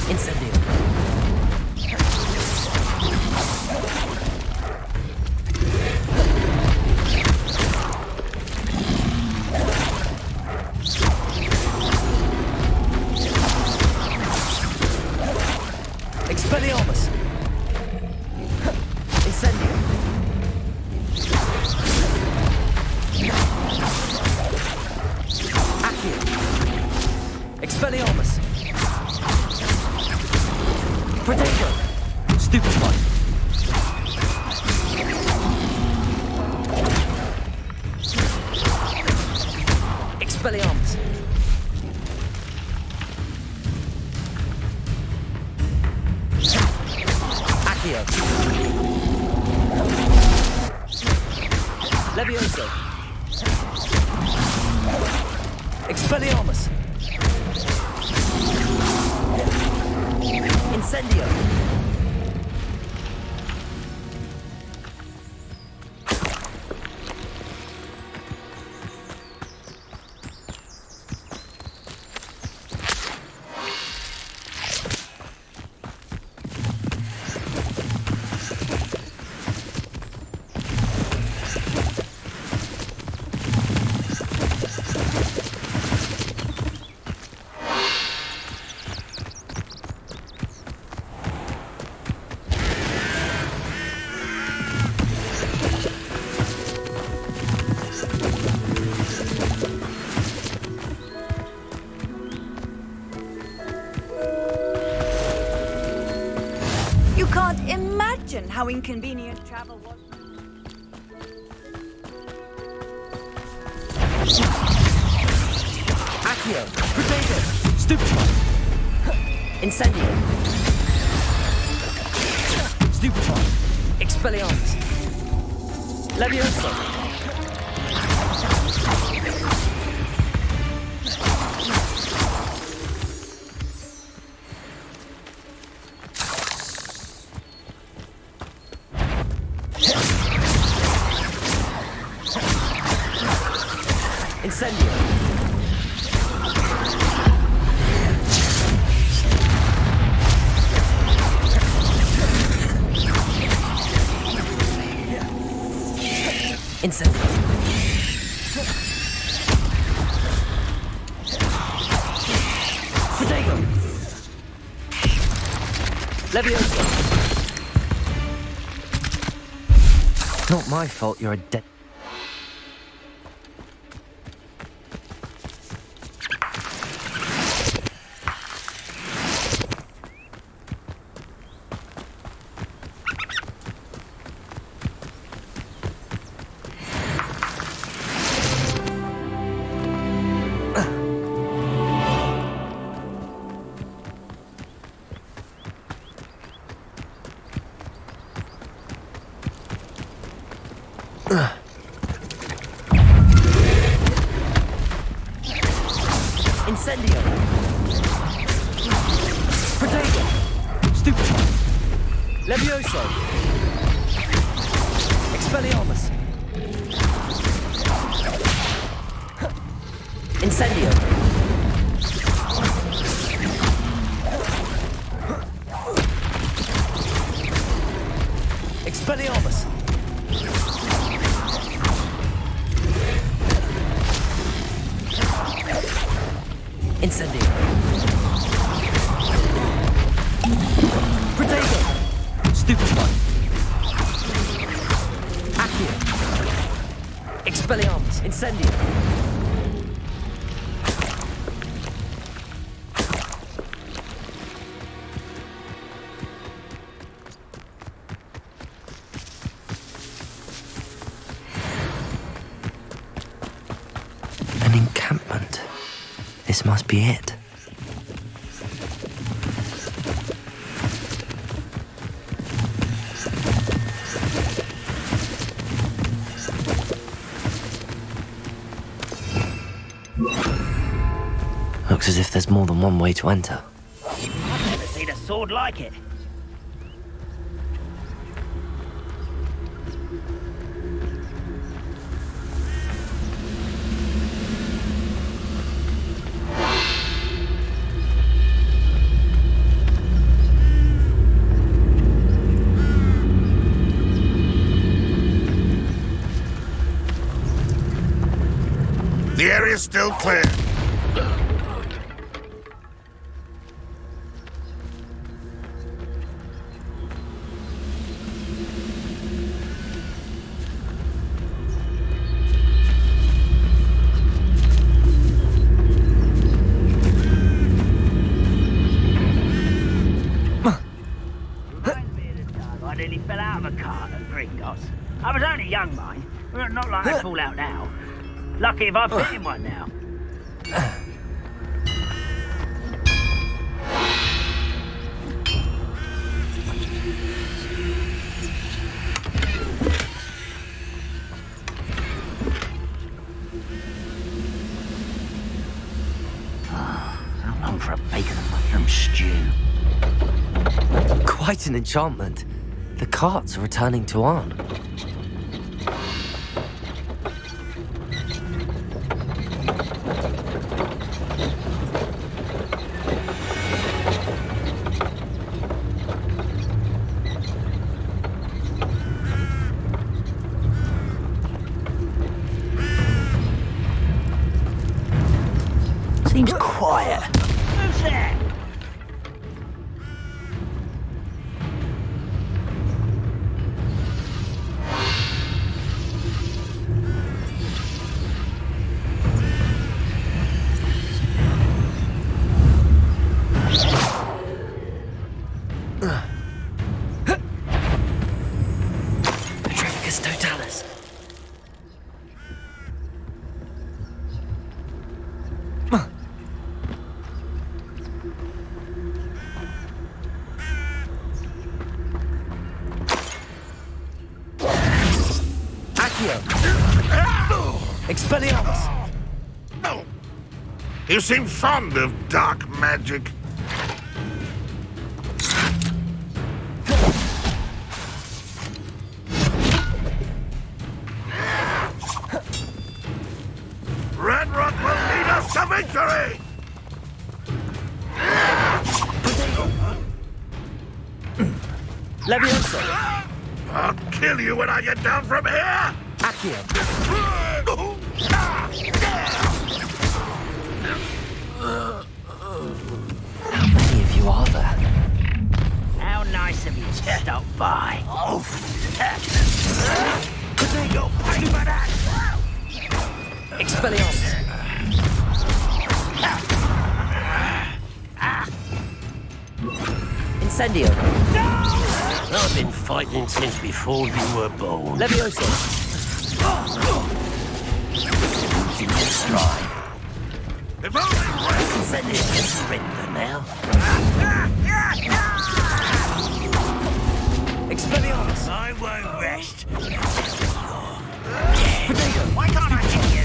Incendio! Expelliarmus! Incendio! Accio! Expelliarmus! Potato! Stupefy! Expelliarmus! Accio! Levioso! Expelliarmus! Incendio! You can't imagine how inconvenient travel was. Accio! Potato! Stupefy! Incendio! Stupefy! Expelliarmus! Levioso! Incendio! Incendio! Potato! Levioso! Not my fault you're a dead... Incendio! Potato! Stupid! Levioso! Expelliarmus! Incendio! Expelliarmus! Incendio! Protego! Stupefy! Accio! Expelliarmus! Incendio! An encampment. This must be it. Looks as if there's more than one way to enter. I've never seen a sword like it. The area's still clear. I nearly fell out of a cart at Gringotts. I was only young, mind. Not like I fall out now. Lucky if I fit in one now. How long for a bacon and mushroom stew? Quite an enchantment. The carts are returning to Arn. Seems quiet. Who's there? Petrificus totalis. Expelliarmus! You seem fond of dark magic. Ranrock will lead us to victory! Levioso! I'll kill you when I get down from here! Accio! How many of you are there? How nice of you to stop by. Oh, Protego, pay for that! Expelliarmus! Incendio! I've been fighting since before you were born. Levioso! Losing your stride. If only Incendio can surrender now. Expelliarmus! I won't rest. Protego! Why can't I hit you?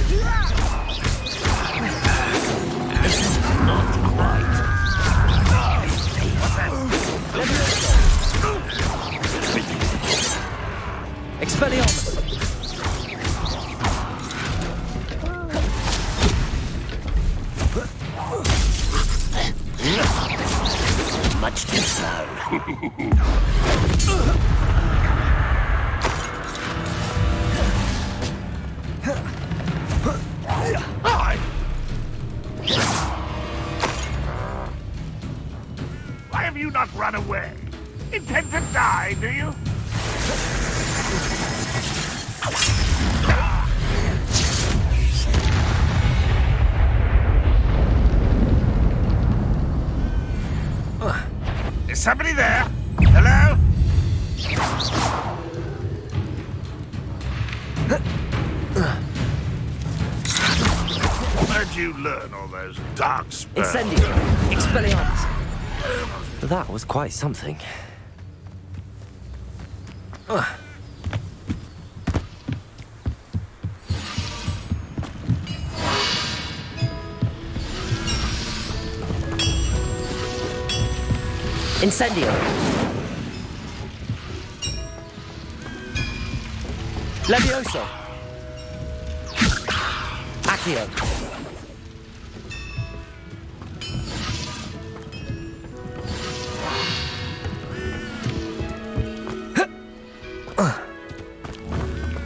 Not quite. Levioso! Much too slow. Why have you not run away? Intend to die, do you? Is somebody there? Hello? Where'd you learn all those dark spells? Incendio! Expelliarmus! That was quite something. Incendio! Levioso! Accio!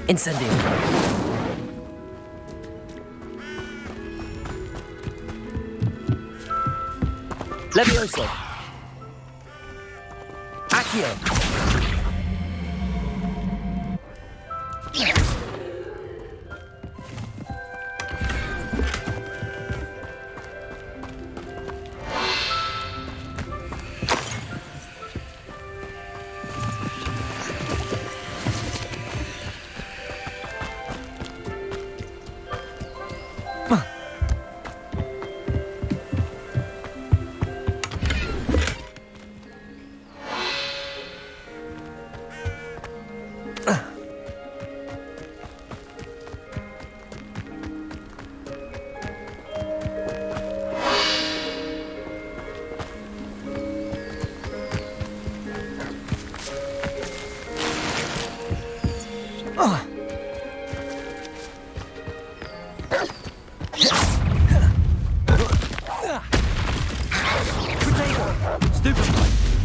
Incendio! Levioso! Accio!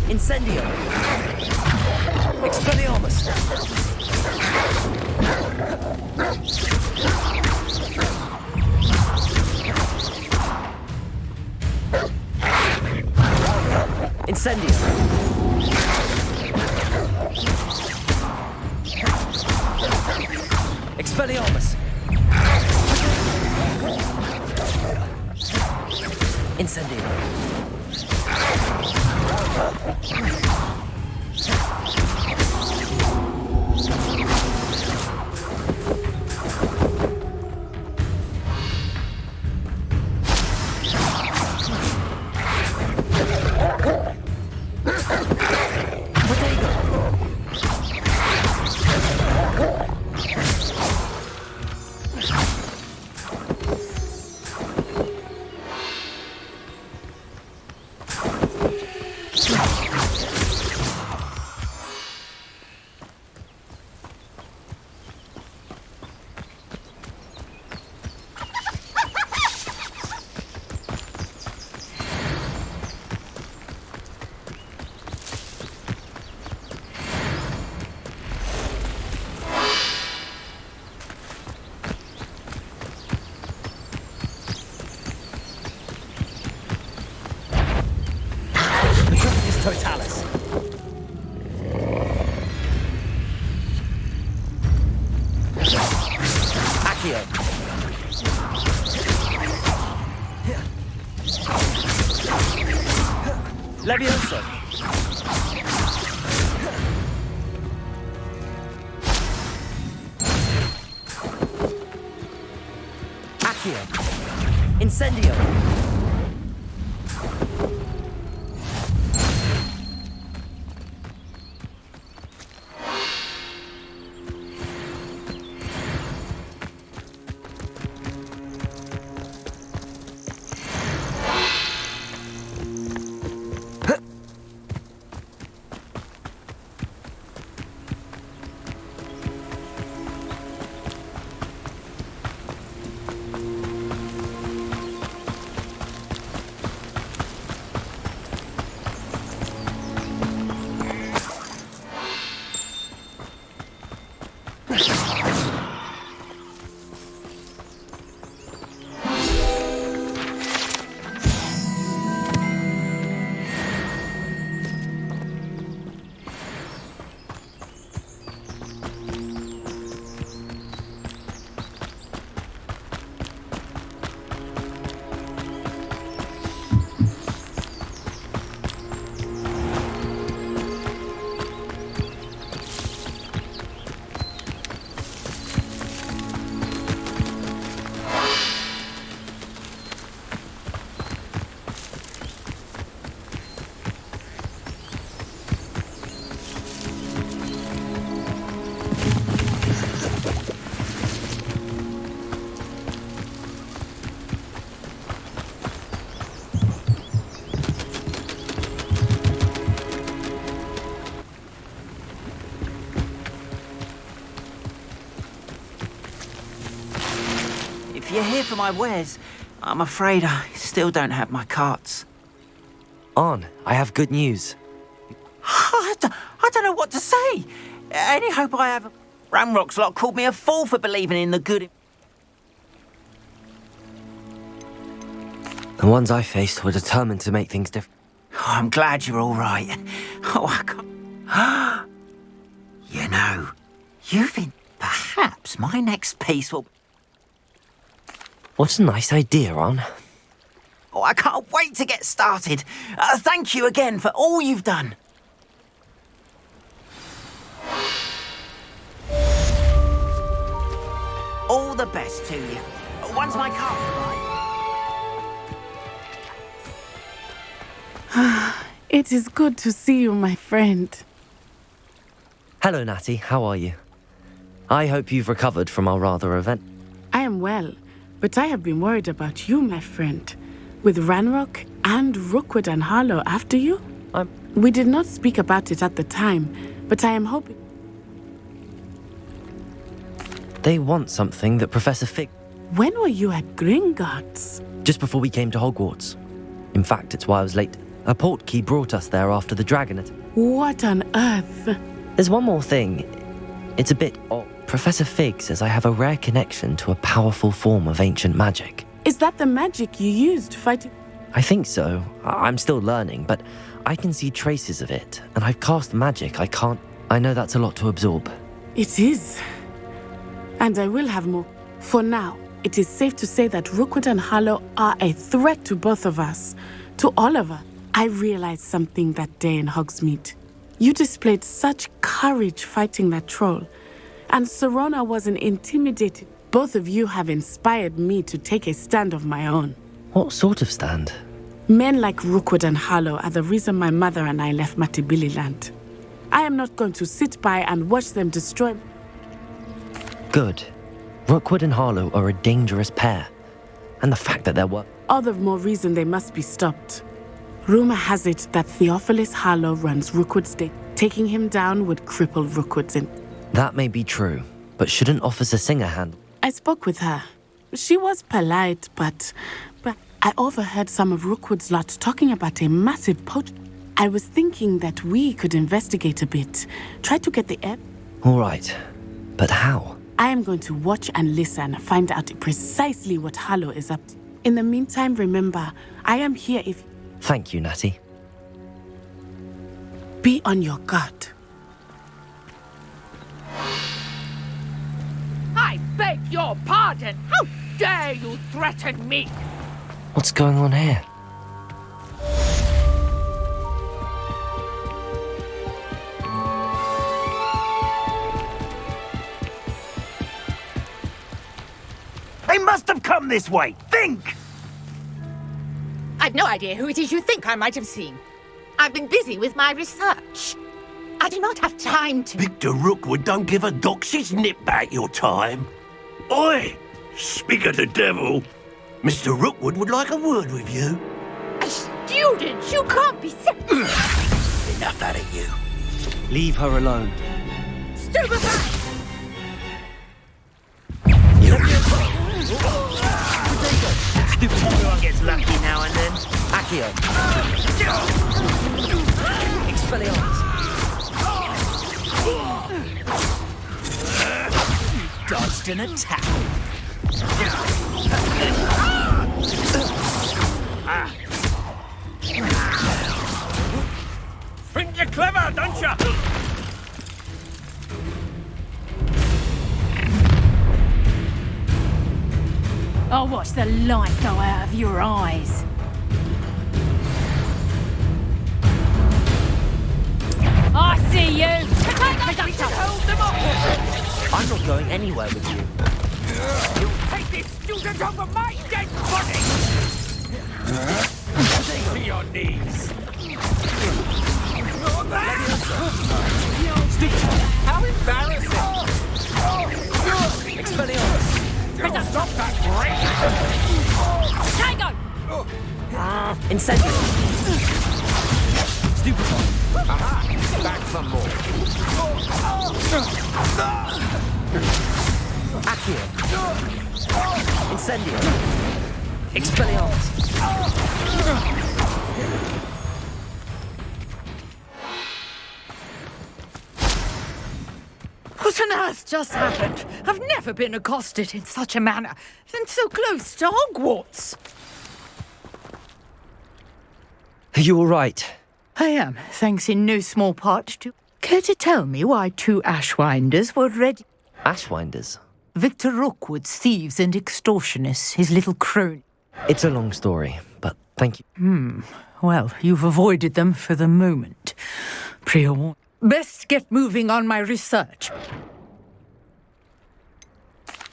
Incendio! Expelliarmus! Incendio! Expelliarmus! Incendio! Totalis. Accio. Levioso. Accio. Incendio. for my wares. I'm afraid I still don't have my carts. On, I have good news. I don't know what to say. Any hope I have... Ramrock's lot called me a fool for believing in the good... The ones I faced were determined to make things different. Oh, I'm glad you're all right. Oh, I can't... You know, you've been... Perhaps my next piece will... What a nice idea, On. Oh, I can't wait to get started. Thank you again for all you've done. All the best to you. Once my cart arrives. It is good to see you, my friend. Hello, Natty. How are you? I hope you've recovered from our rather event. I am well, but I have been worried about you, my friend. With Ranrock and Rookwood and Harlow after you? We did not speak about it at the time, but I am hoping... They want something that Professor Fig... When were you at Gringotts? Just before we came to Hogwarts. In fact, it's why I was late. A portkey brought us there after the dragon attack. What on earth? There's one more thing. It's a bit odd. Professor Fig says I have a rare connection to a powerful form of ancient magic. Is that the magic you used fighting? I think so. I'm still learning, but I can see traces of it, and I've cast magic I can't... I know that's a lot to absorb. It is. And I will have more. For now, it is safe to say that Rookwood and Harlow are a threat to both of us. To all of us. I realized something that day in Hogsmeade. You displayed such courage fighting that troll. And Serona wasn't intimidated. Both of you have inspired me to take a stand of my own. What sort of stand? Men like Rookwood and Harlow are the reason my mother and I left Matabeleland. I am not going to sit by and watch them destroy... Good. Rookwood and Harlow are a dangerous pair. And the fact that there were... All the more reason they must be stopped. Rumor has it that Theophilus Harlow runs Rookwood's day. Taking him down would cripple Rookwood's in... That may be true, but shouldn't Officer Singer handle... I spoke with her. She was polite, but I overheard some of Rookwood's lot talking about a massive poach. I was thinking that we could investigate a bit. Try to get the air... All right, but how? I am going to watch and listen, find out precisely what Harlow is up to. In the meantime, remember, I am here if... Thank you, Natty. Be on your guard. I beg your pardon! How dare you threaten me? What's going on here? They must have come this way! Think! I've no idea who it is you think I might have seen. I've been busy with my research. I do not have time to... Victor Rookwood don't give a doxy's nip back your time. Oi! Speak of the devil. Mr. Rookwood would like a word with you. A student? You can't be... Enough out of you. Leave her alone. Stupefy! Everyone gets lucky now and then. Accio. Expelliarmus. Dodged an attack. Think you're clever, don't you? I'll watch the light go out of your eyes. I see you! I'm not going anywhere with you. You take this student over my dead body! To your knees. How embarrassing! Expelliarmus. Better stop that great! Tango! Incendiary. Stupefy. Aha! Back some more. Accio. Incendio. Expelliarmus. What on earth just happened? I've never been accosted in such a manner, and so close to Hogwarts. Are you all right? I am, thanks in no small part to... Care to tell me why 2 Ashwinders were ready? Ashwinders? Victor Rookwood's thieves and extortionists, his little crone. It's a long story, but thank you. Well, you've avoided them for the moment. Pre-warned. Best get moving on my research.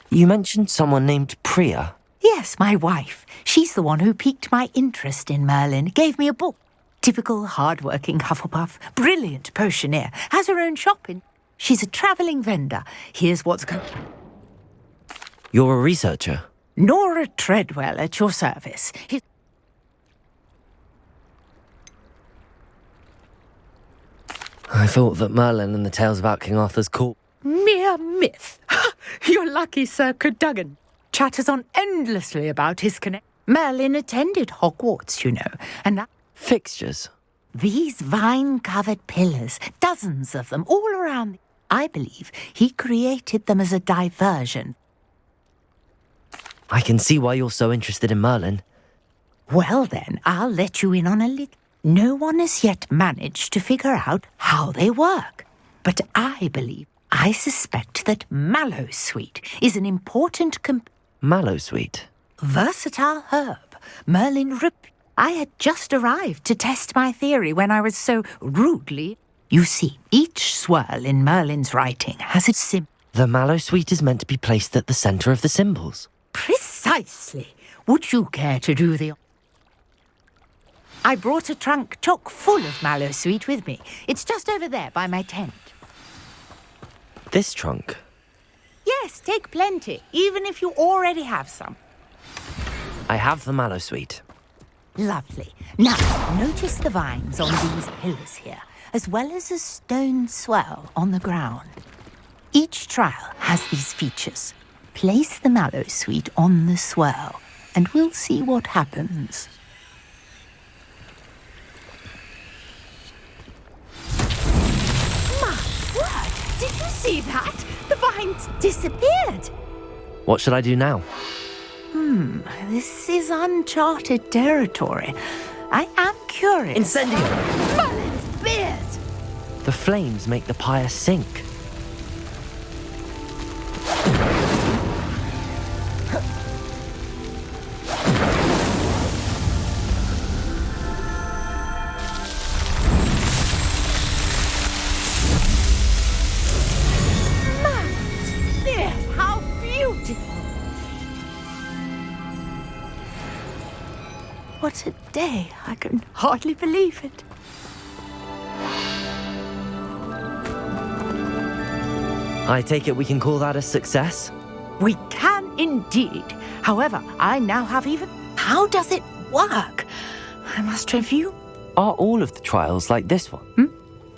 You mentioned someone named Priya. Yes, my wife. She's the one who piqued my interest in Merlin. Gave me a book. Typical hard-working Hufflepuff. Brilliant potioneer. Has her own shop in... She's a travelling vendor. Here's what's going... You're a researcher? Nora Treadwell at your service. I thought that Merlin and the tales about King Arthur's court... Mere myth. You're lucky Sir Cadogan chatters on endlessly about his connect. Merlin attended Hogwarts, you know, and that... Fixtures? These vine-covered pillars, dozens of them, all around. I believe he created them as a diversion. I can see why you're so interested in Merlin. Well then, I'll let you in on a little. No one has yet managed to figure out how they work. But I suspect that Mallowsweet is an important Mallowsweet? Versatile herb. Merlin I had just arrived to test my theory when I was so rudely... You see, each swirl in Merlin's writing has its symbol. The Mallowsweet is meant to be placed at the centre of the symbols. Precisely. Would you care to do the... I brought a trunk chock full of Mallowsweet with me. It's just over there by my tent. This trunk? Yes, take plenty, even if you already have some. I have the Mallowsweet. Lovely. Now, notice the vines on these pillars here, as well as a stone swell on the ground. Each trial has these features. Place the Mallowsweet on the swell, and we'll see what happens. My word! Did you see that? The vines disappeared! What should I do now? This is uncharted territory. I am curious. Incendio! Merlin's beard! The flames make the pyre sink. How beautiful! What a day! I can hardly believe it. I take it we can call that a success? We can indeed. However, I now have even... How does it work? I must review. Are all of the trials like this one?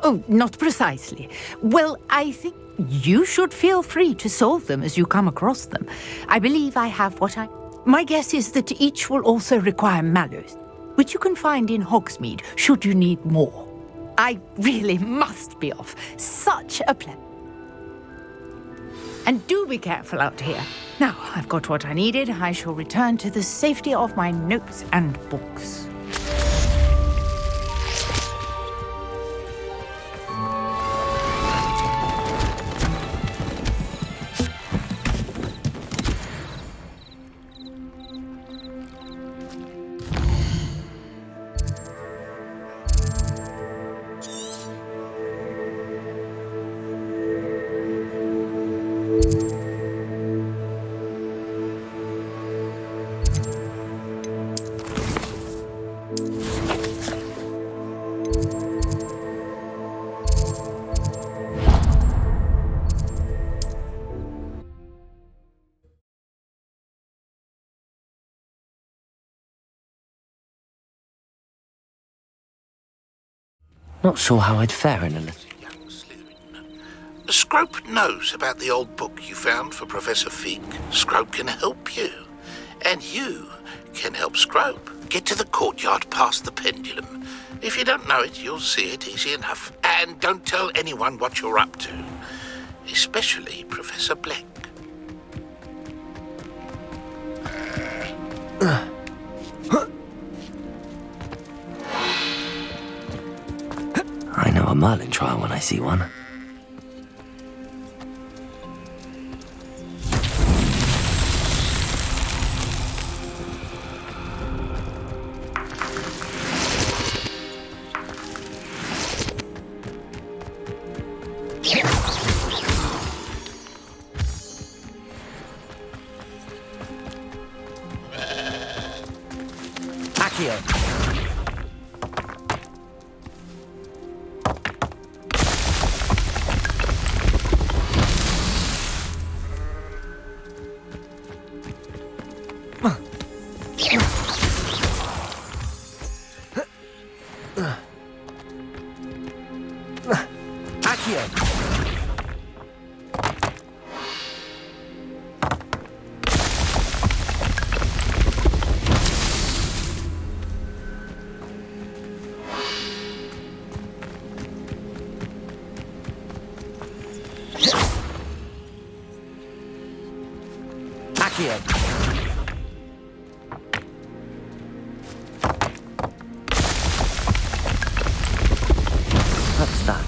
Oh, not precisely. Well, I think you should feel free to solve them as you come across them. I believe I have what I... My guess is that each will also require mallows, which you can find in Hogsmeade should you need more. I really must be off. Such a pleasure. And do be careful out here. Now, I've got what I needed. I shall return to the safety of my notes and books. Not sure how I'd fare in a little. Scrope knows about the old book you found for Professor Fig. Scrope can help you. And you can help Scrope. Get to the courtyard past the pendulum. If you don't know it, you'll see it easy enough. And don't tell anyone what you're up to. Especially Professor Black. I know a Merlin trial when I see one. What's that?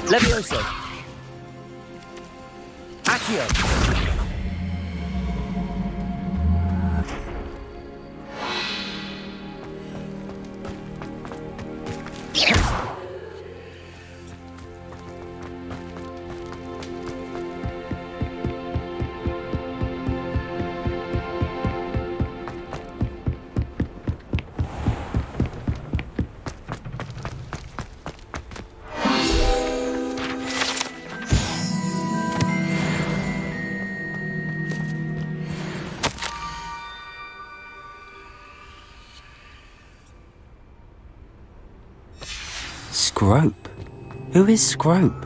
Levioso. Accio. Scrope? Who is Scrope?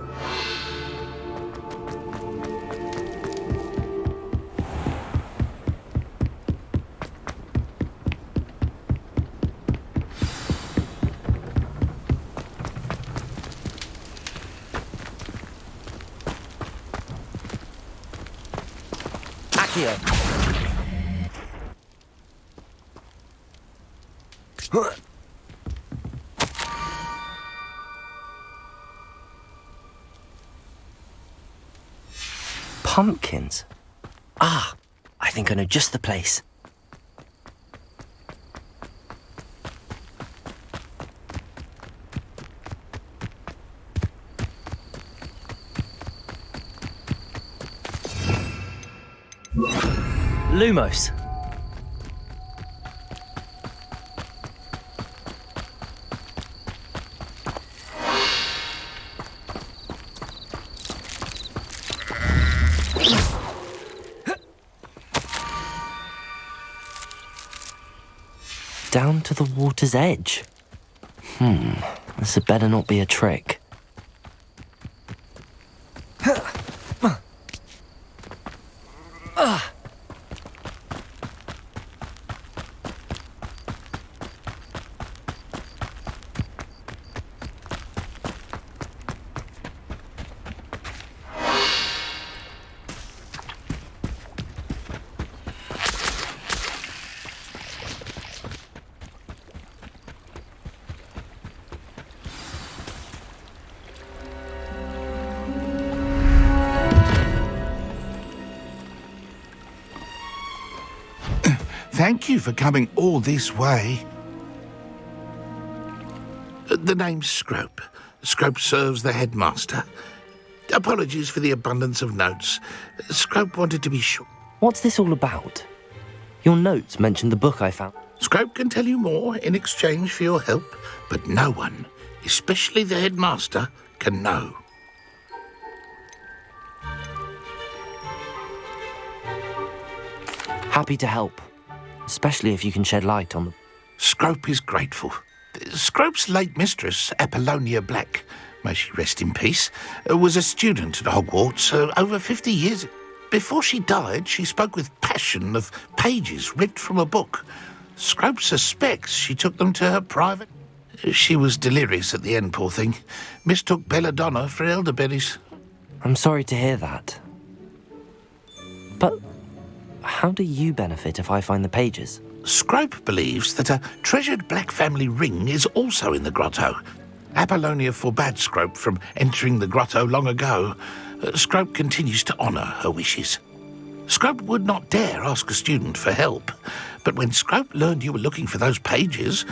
Accio. Pumpkins? Ah, I think I know just the place. Lumos. Down to the water's edge. This had better not be a trick. Thank you for coming all this way. The name's Scrope. Scrope serves the headmaster. Apologies for the abundance of notes. Scrope wanted to be sure. What's this all about? Your notes mentioned the book I found. Scrope can tell you more in exchange for your help, but no one, especially the headmaster, can know. Happy to help, especially if you can shed light on the... Scrope is grateful. Scrope's late mistress, Apollonia Black, may she rest in peace, was a student at Hogwarts over 50 years ago. Before she died, she spoke with passion of pages ripped from a book. Scrope suspects she took them to her private... She was delirious at the end, poor thing. Mistook belladonna for elderberries. I'm sorry to hear that. But how do you benefit if I find the pages? Scrope believes that a treasured Black family ring is also in the grotto. Apollonia forbade Scrope from entering the grotto long ago. Scrope continues to honour her wishes. Scrope would not dare ask a student for help, but when Scrope learned you were looking for those pages...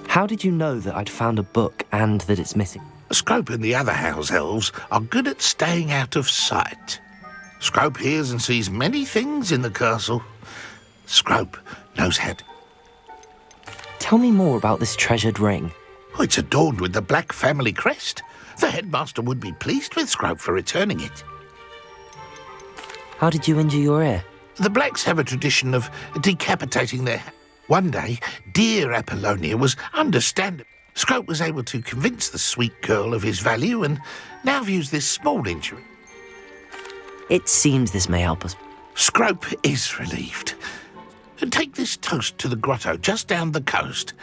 How did you know that I'd found a book and that it's missing? Scrope and the other house elves are good at staying out of sight. Scrope hears and sees many things in the castle. Scrope knows how to... Tell me more about this treasured ring. Oh, it's adorned with the Black family crest. The headmaster would be pleased with Scrope for returning it. How did you injure your ear? The Blacks have a tradition of decapitating their... One day, dear Apollonia was understandable. Scrope was able to convince the sweet girl of his value and now views this small injury. It seems this may help us. Scrope is relieved. Take this toast to the grotto just down the coast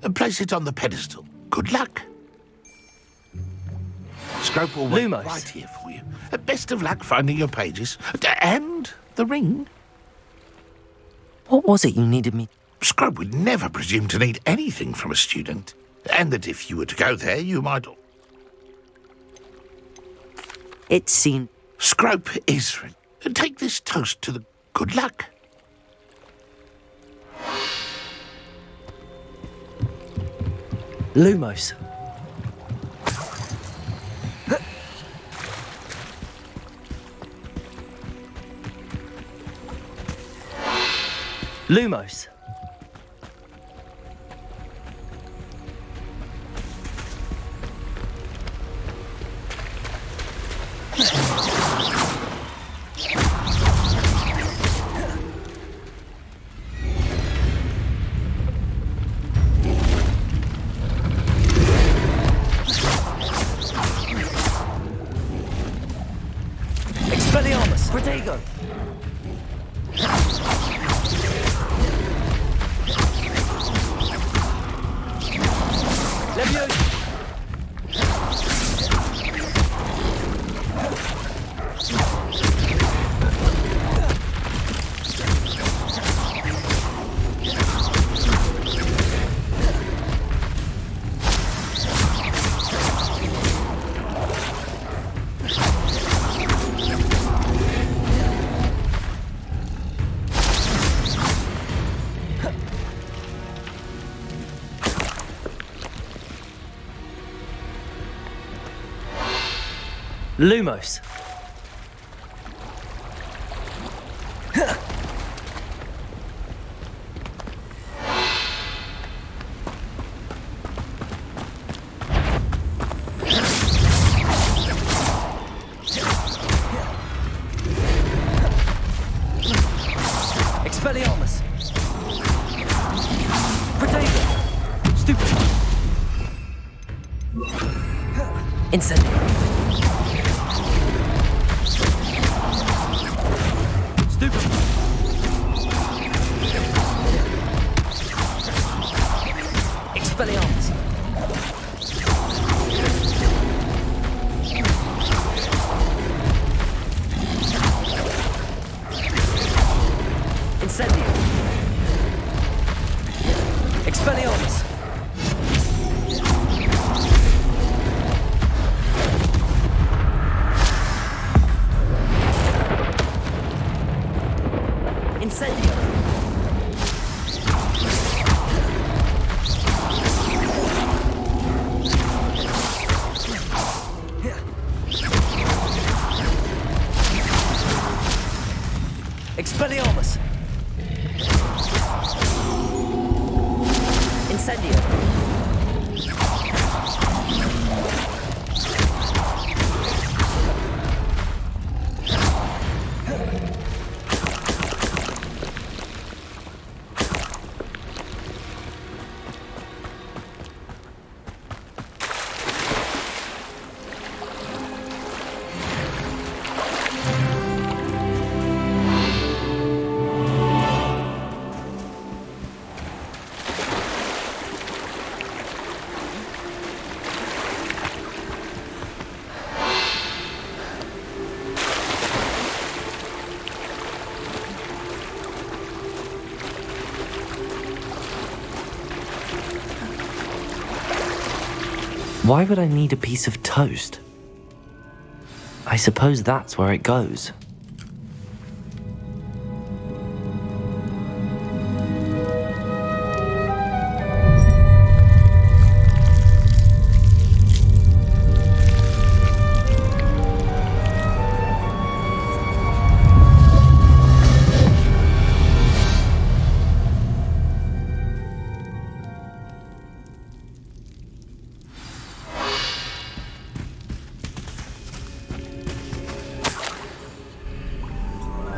and place it on the pedestal. Good luck. Scrope will wait Lumos. right here for you. Best of luck finding your pages. And the ring. What was it you needed me... Scrope would never presume to need anything from a student. And that if you were to go there, you might... It seemed... Scrope is... Take this toast to the... Good luck. Lumos. Lumos. Expelliarmus. Protego. Leviosa. Lumos. Expelliarmus. Protego. Stupid. Incendio. Expelliarmus. Incendio. Expelliarmus. Incendio. Expelliarmus! Incendio! Why would I need a piece of toast? I suppose that's where it goes.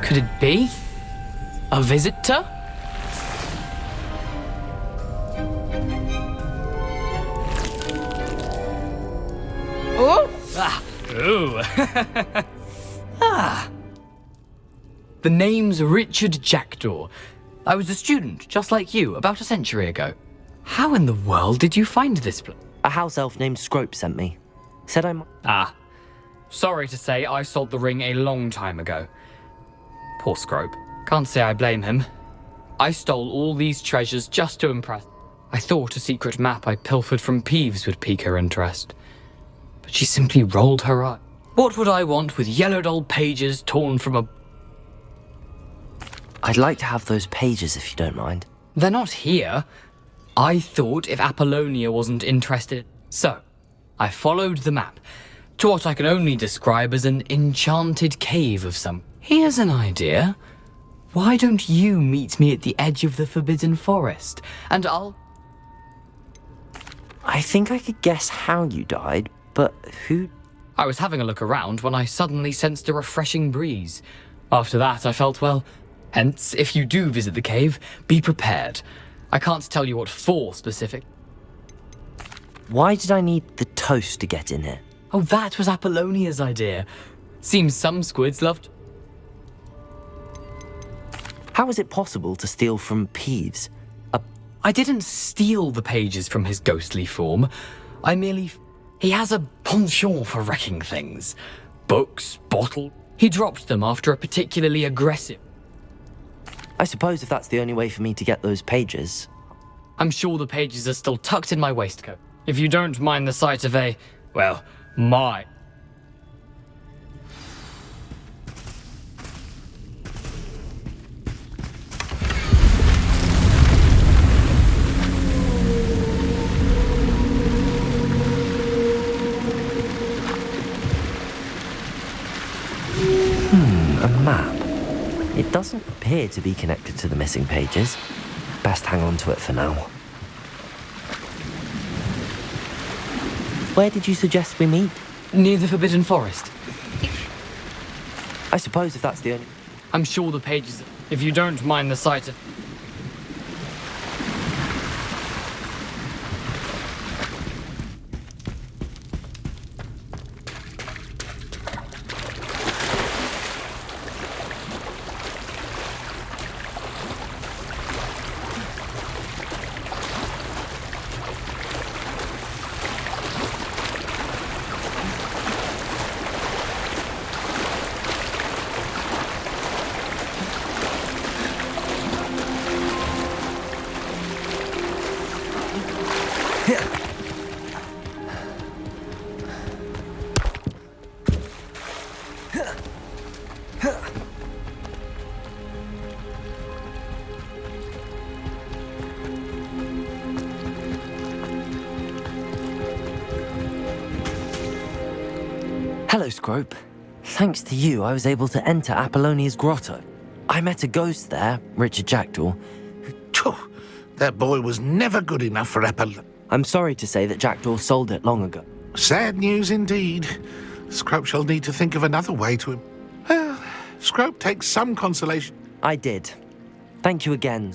Could it be? A visitor? Oh! Ah! Ooh! Ah! The name's Richard Jackdaw. I was a student, just like you, about a century ago. How in the world did you find this place? A house elf named Scrope sent me. Said I might... Ah. Sorry to say, I sold the ring a long time ago. Poor Scrope. Can't say I blame him. I stole all these treasures just to impress. I thought a secret map I pilfered from Peeves would pique her interest. But she simply rolled her eye. What would I want with yellowed old pages torn from a... I'd like to have those pages if you don't mind. They're not here. I thought if Apollonia wasn't interested... So, I followed the map to what I can only describe as an enchanted cave of some... Here's an idea. Why don't you meet me at the edge of the Forbidden Forest, and I'll... I think I could guess how you died, but who... I was having a look around when I suddenly sensed a refreshing breeze. After that, I felt, well... Hence, if you do visit the cave, be prepared. I can't tell you what for specific. Why did I need the toast to get in here? Oh, that was Apollonia's idea. Seems some squids loved... How is it possible to steal from Peeves? I didn't steal the pages from his ghostly form. I merely... He has a penchant for wrecking things. Books, bottle... He dropped them after a particularly aggressive... I suppose if that's the only way for me to get those pages... I'm sure the pages are still tucked in my waistcoat. If you don't mind the sight of a... well, my... A map. It doesn't appear to be connected to the missing pages. Best hang on to it for now. Where did you suggest we meet? Near the Forbidden Forest. I suppose if that's the only... I'm sure the pages... If you don't mind the sight of... Hello, Scrope. Thanks to you, I was able to enter Apollonia's grotto. I met a ghost there, Richard Jackdaw. That boy was never good enough for Apple. I'm sorry to say that Jackdaw sold it long ago. Sad news indeed. Scrope shall need to think of another way to... Well, Scrope takes some consolation. I did. Thank you again.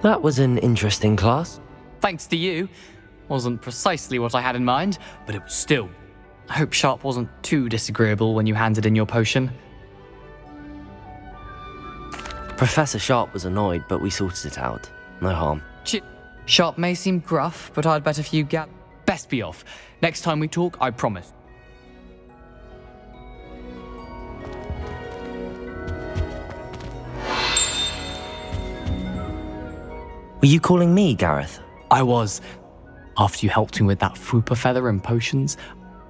That was an interesting class. Thanks to you. Wasn't precisely what I had in mind, but it was still. I hope Sharp wasn't too disagreeable when you handed in your potion. Professor Sharp was annoyed, but we sorted it out. No harm. Sharp may seem gruff, but I'd bet a few best be off. Next time we talk, I promise. Were you calling me, Gareth? I was. After you helped me with that Fooper feather and potions.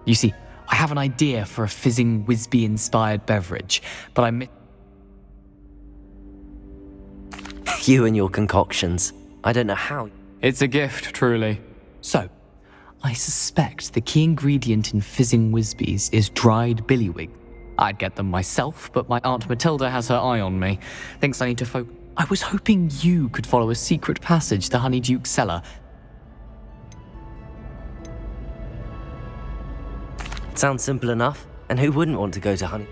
You see, I have an idea for a fizzing Wisby-inspired beverage, but I miss... You and your concoctions. I don't know how... It's a gift, truly. So, I suspect the key ingredient in fizzing Wisbies is dried billywig. I'd get them myself, but my Aunt Matilda has her eye on me. Thinks I need to focus... I was hoping you could follow a secret passage to Honeyduke's cellar. Sounds simple enough. And who wouldn't want to go to Honey?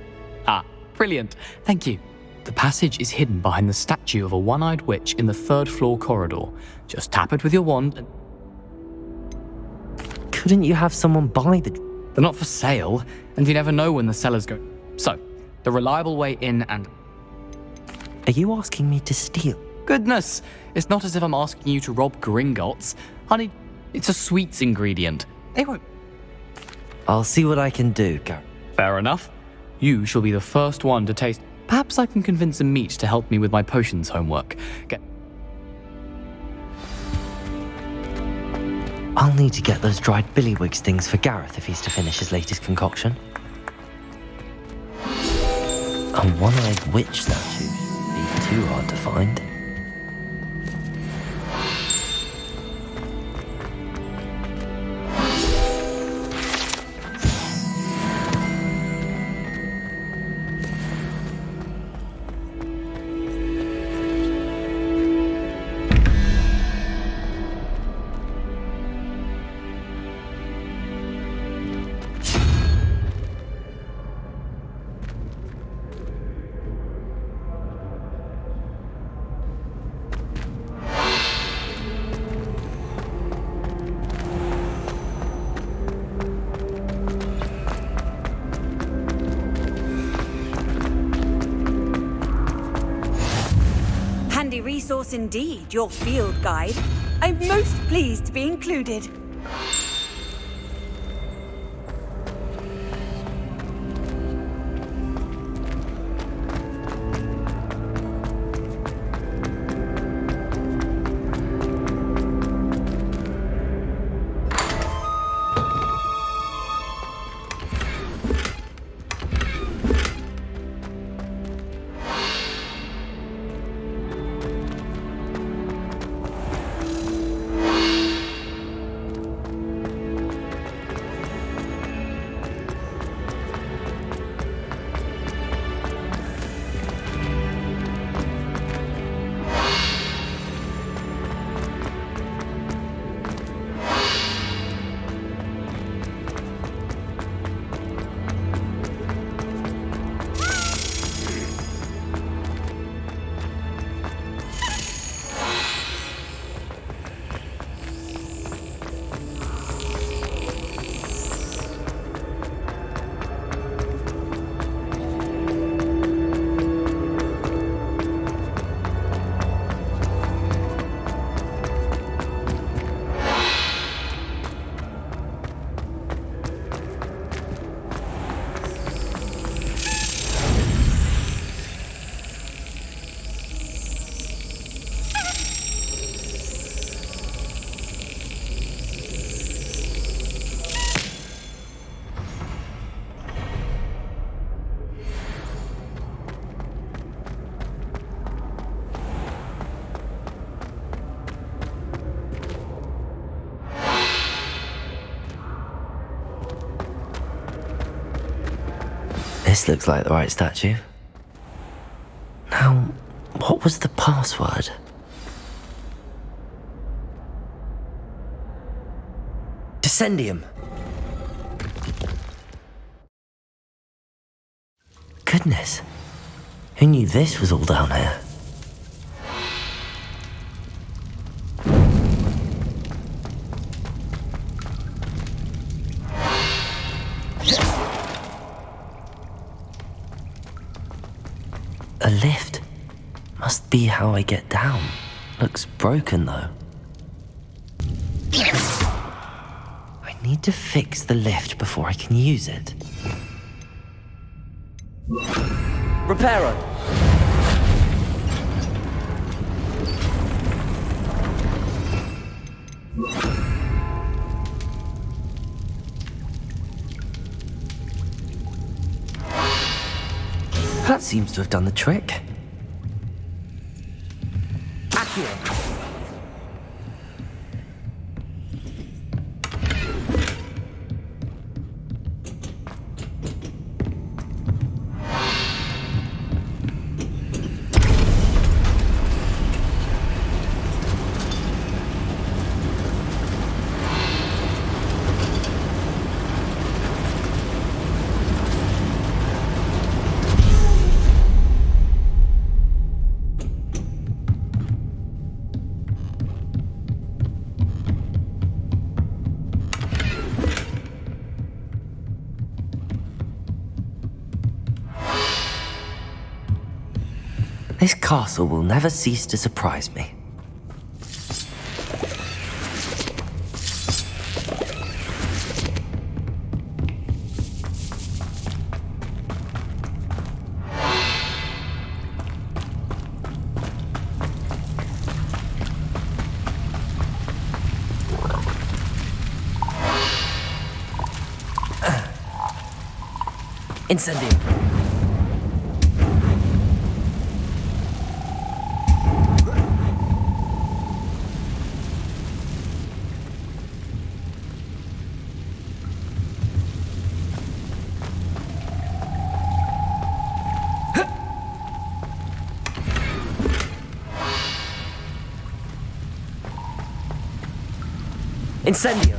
Ah, brilliant. Thank you. The passage is hidden behind the statue of a one-eyed witch in the third-floor corridor. Just tap it with your wand and... Couldn't you have someone buy the... They're not for sale, and you never know when the sellers go. So, the reliable way in and... Are you asking me to steal? Goodness, it's not as if I'm asking you to rob Gringotts. Honey, it's a sweets ingredient. They won't... I'll see what I can do, Gareth. Fair enough. You shall be the first one to taste... Perhaps I can convince a meat to help me with my potions homework. I'll need to get those dried billywigs things for Gareth if he's to finish his latest concoction. A one-eyed witch statue shouldn't be too hard to find. resource indeed, your field guide. I'm most pleased to be included. This looks like the right statue. Now, what was the password? Descendium! Goodness, who knew this was all down here? A lift. Must be how I get down. Looks broken though. I need to fix the lift before I can use it. Reparo! That seems to have done the trick. Accio. This castle will never cease to surprise me. Incendio. Incendio.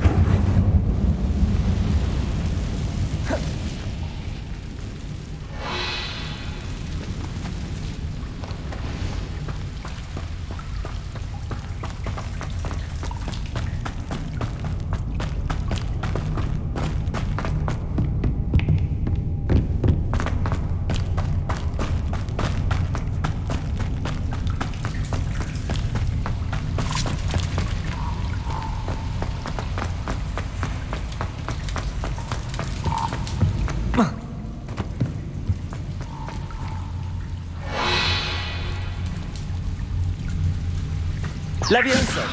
Levioso!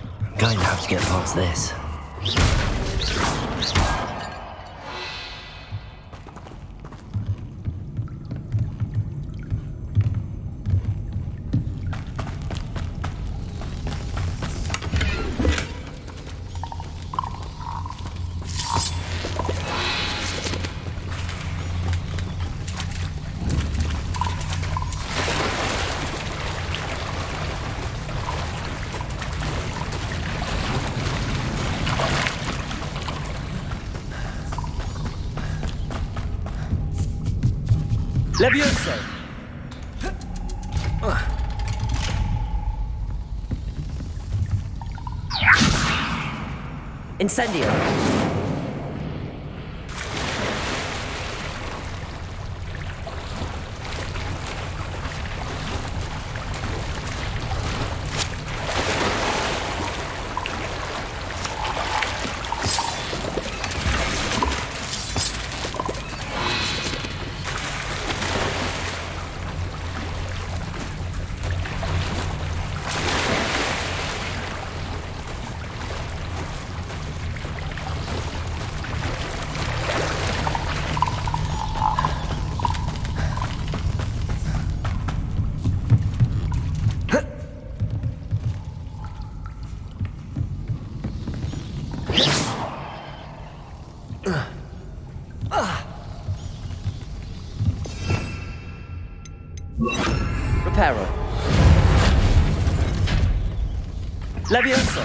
I'm going to have to get past this. Levioso! Incendio! Reparo. Levioso.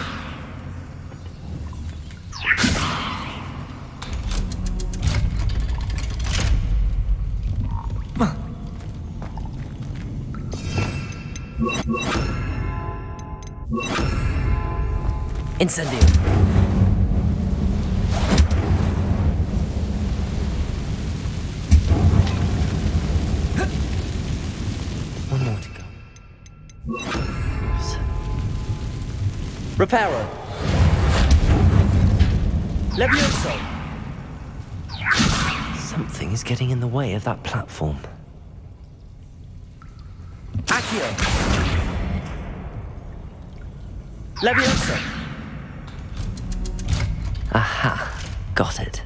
Incendio. One more to go. Reparo. Levioso. Something is getting in the way of that platform. Accio. Levioso. Aha, got it.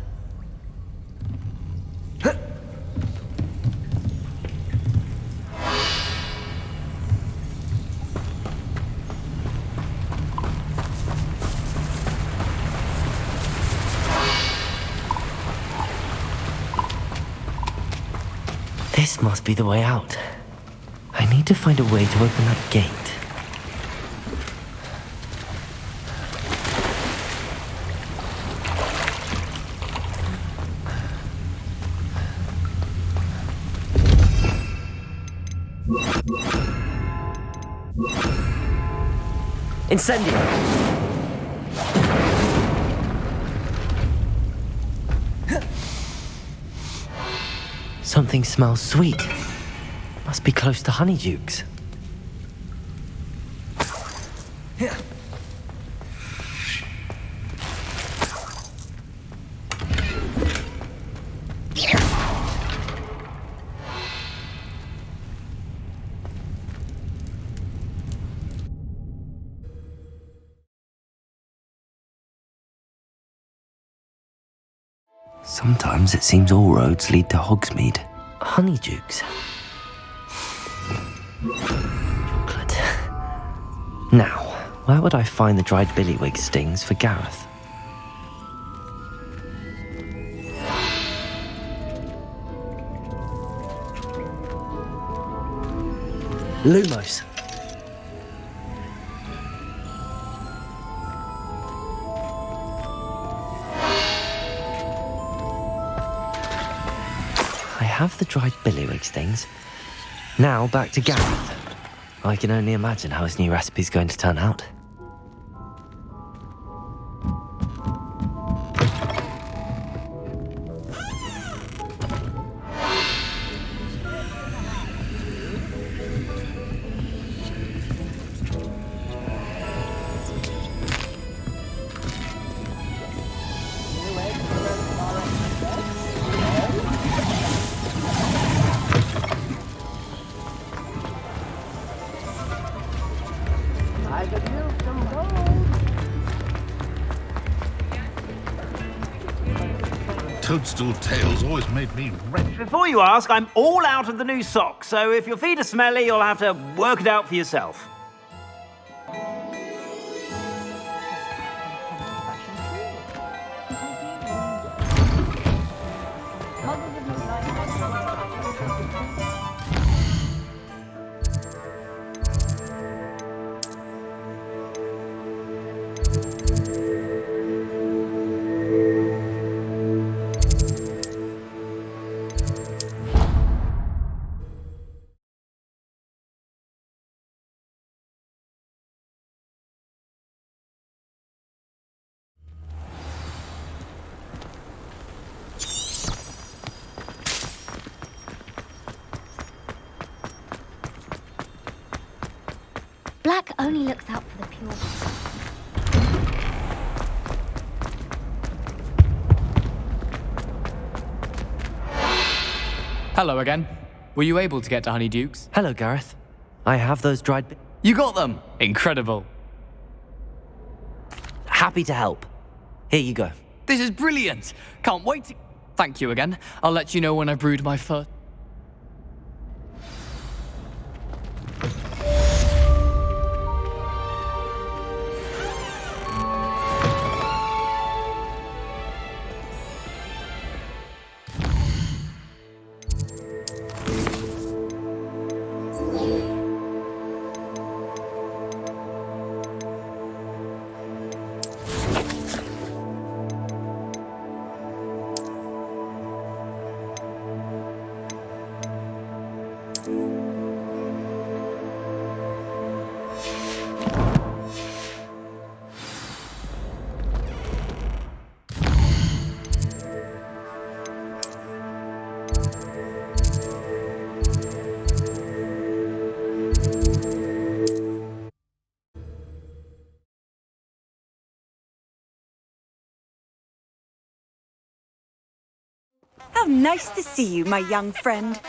This must be the way out. I need to find a way to open that gate. Incendio! Something smells sweet. Must be close to Honeydukes. Sometimes it seems all roads lead to Hogsmeade. Honeydukes. Chocolate. Now, where would I find the dried billywig stings for Gareth? Lumos. I have the dried billywig stings. Now back to Gareth. I can only imagine how his new recipe's going to turn out. I could use some gold. Toadstool tails always made me wretched. Before you ask, I'm all out of the new socks, so if your feet are smelly, you'll have to work it out for yourself. Black only looks out for the pure. Hello again. Were you able to get to Honeydukes? Hello, Gareth. I have those dried... You got them! Incredible. Happy to help. Here you go. This is brilliant! Can't wait to... Thank you again. I'll let you know when I've brewed my first... How nice to see you, my young friend.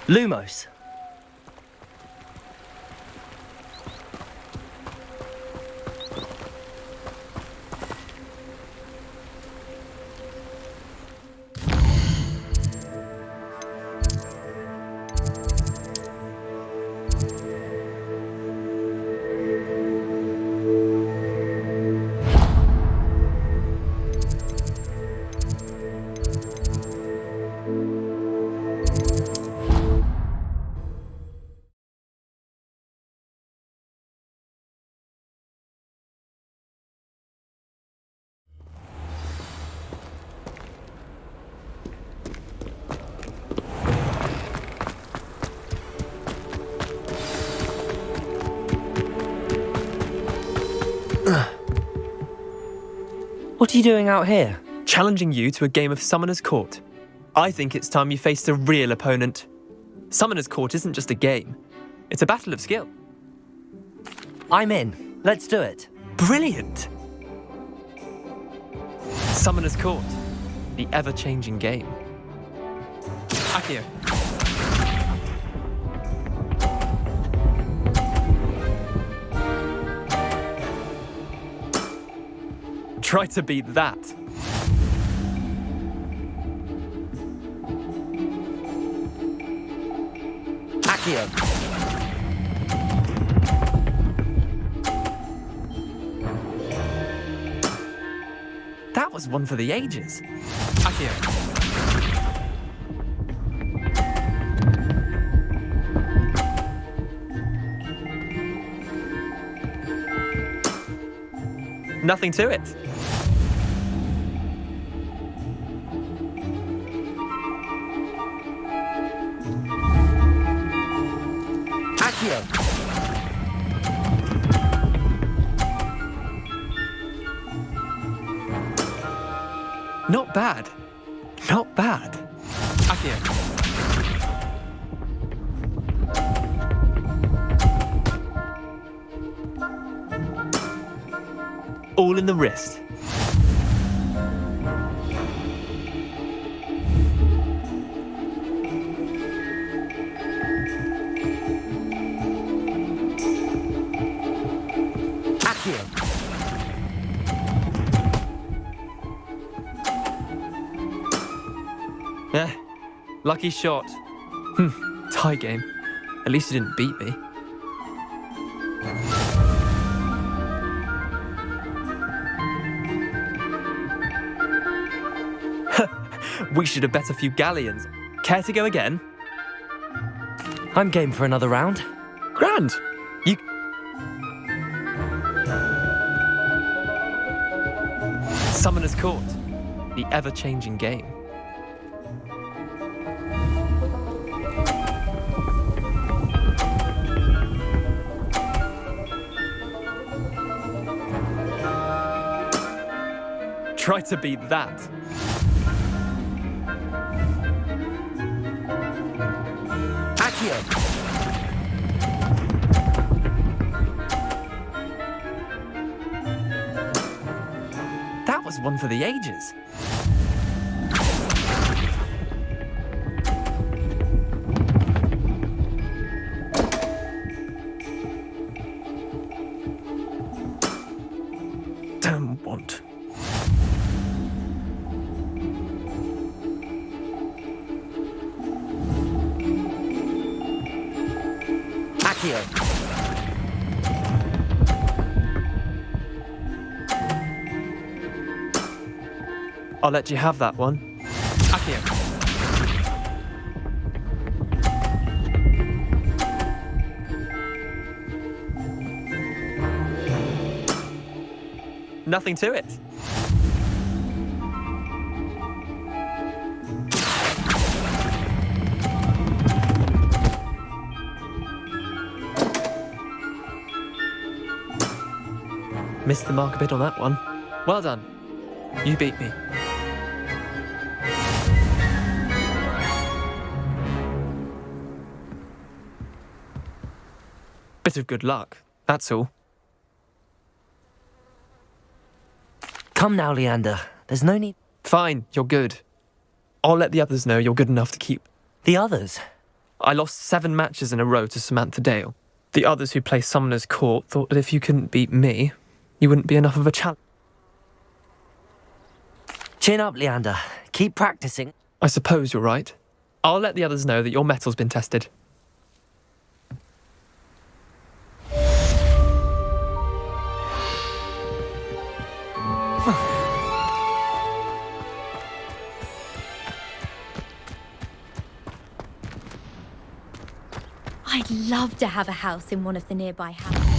Lumos. What are you doing out here? Challenging you to a game of Summoner's Court. I think it's time you faced a real opponent. Summoner's Court isn't just a game. It's a battle of skill. I'm in. Let's do it. Brilliant! Summoner's Court. The ever-changing game. Akio. Try to beat that. Akio. That was one for the ages. Akio. Nothing to it. Akio. Not bad. Not bad. Akio. all in the wrist. Yeah, lucky shot. Tie game. At least you didn't beat me. We should have bet a few galleons. Care to go again? I'm game for another round. Grand. You... Summoner's Court. The ever-changing game. Try to beat that. Accio! That was one for the ages. Damn want. I'll let you have that one. Accio. Nothing to it. Missed the mark a bit on that one. Well done. You beat me. Bit of good luck, that's all. Come now, Leander. There's no need... Fine, you're good. I'll let the others know you're good enough to keep... The others? I lost 7 matches in a row to Samantha Dale. The others who play Summoner's Court thought that if you couldn't beat me, you wouldn't be enough of a challenge. Chin up, Leander. Keep practicing. I suppose you're right. I'll let the others know that your metal's been tested. I'd love to have a house in one of the nearby houses.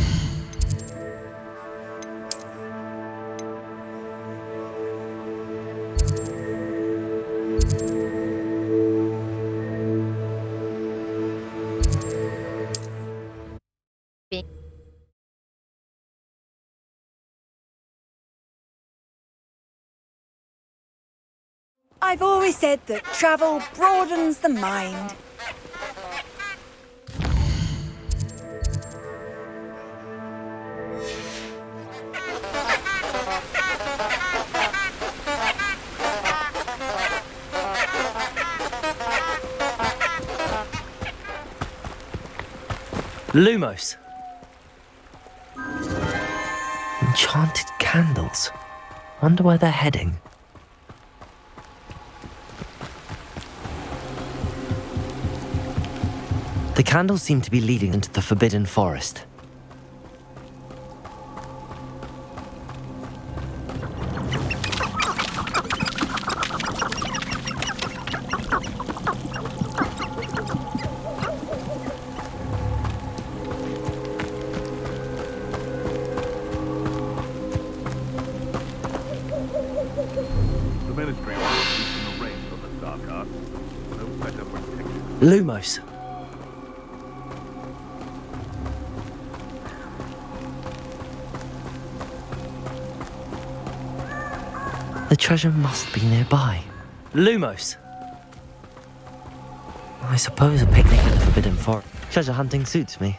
I've always said that travel broadens the mind. Lumos. Enchanted candles. Wonder where they're heading. The candles seem to be leading into the Forbidden Forest. Lumos. The treasure must be nearby. Lumos. I suppose a picnic at the Forbidden Forest. Treasure hunting suits me.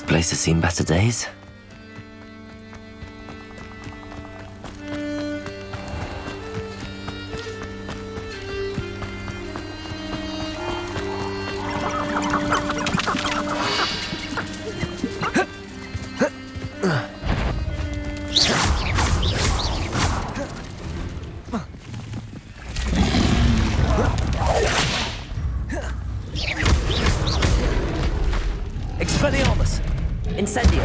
place has seen better days. Expelliarmus! Incendio!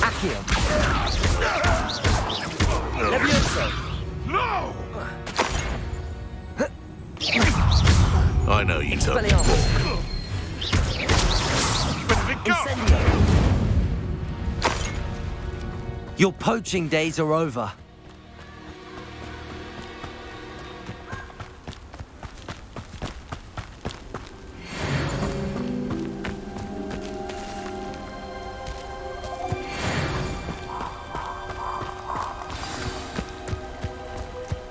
Accio! Levioso! No! I know you don't. Expelliarmus! Incendio! Your poaching days are over.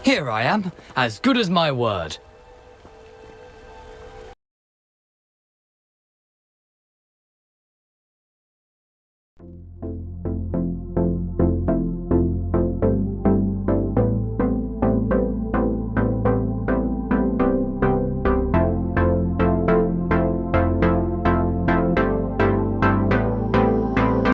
Here I am, as good as my word.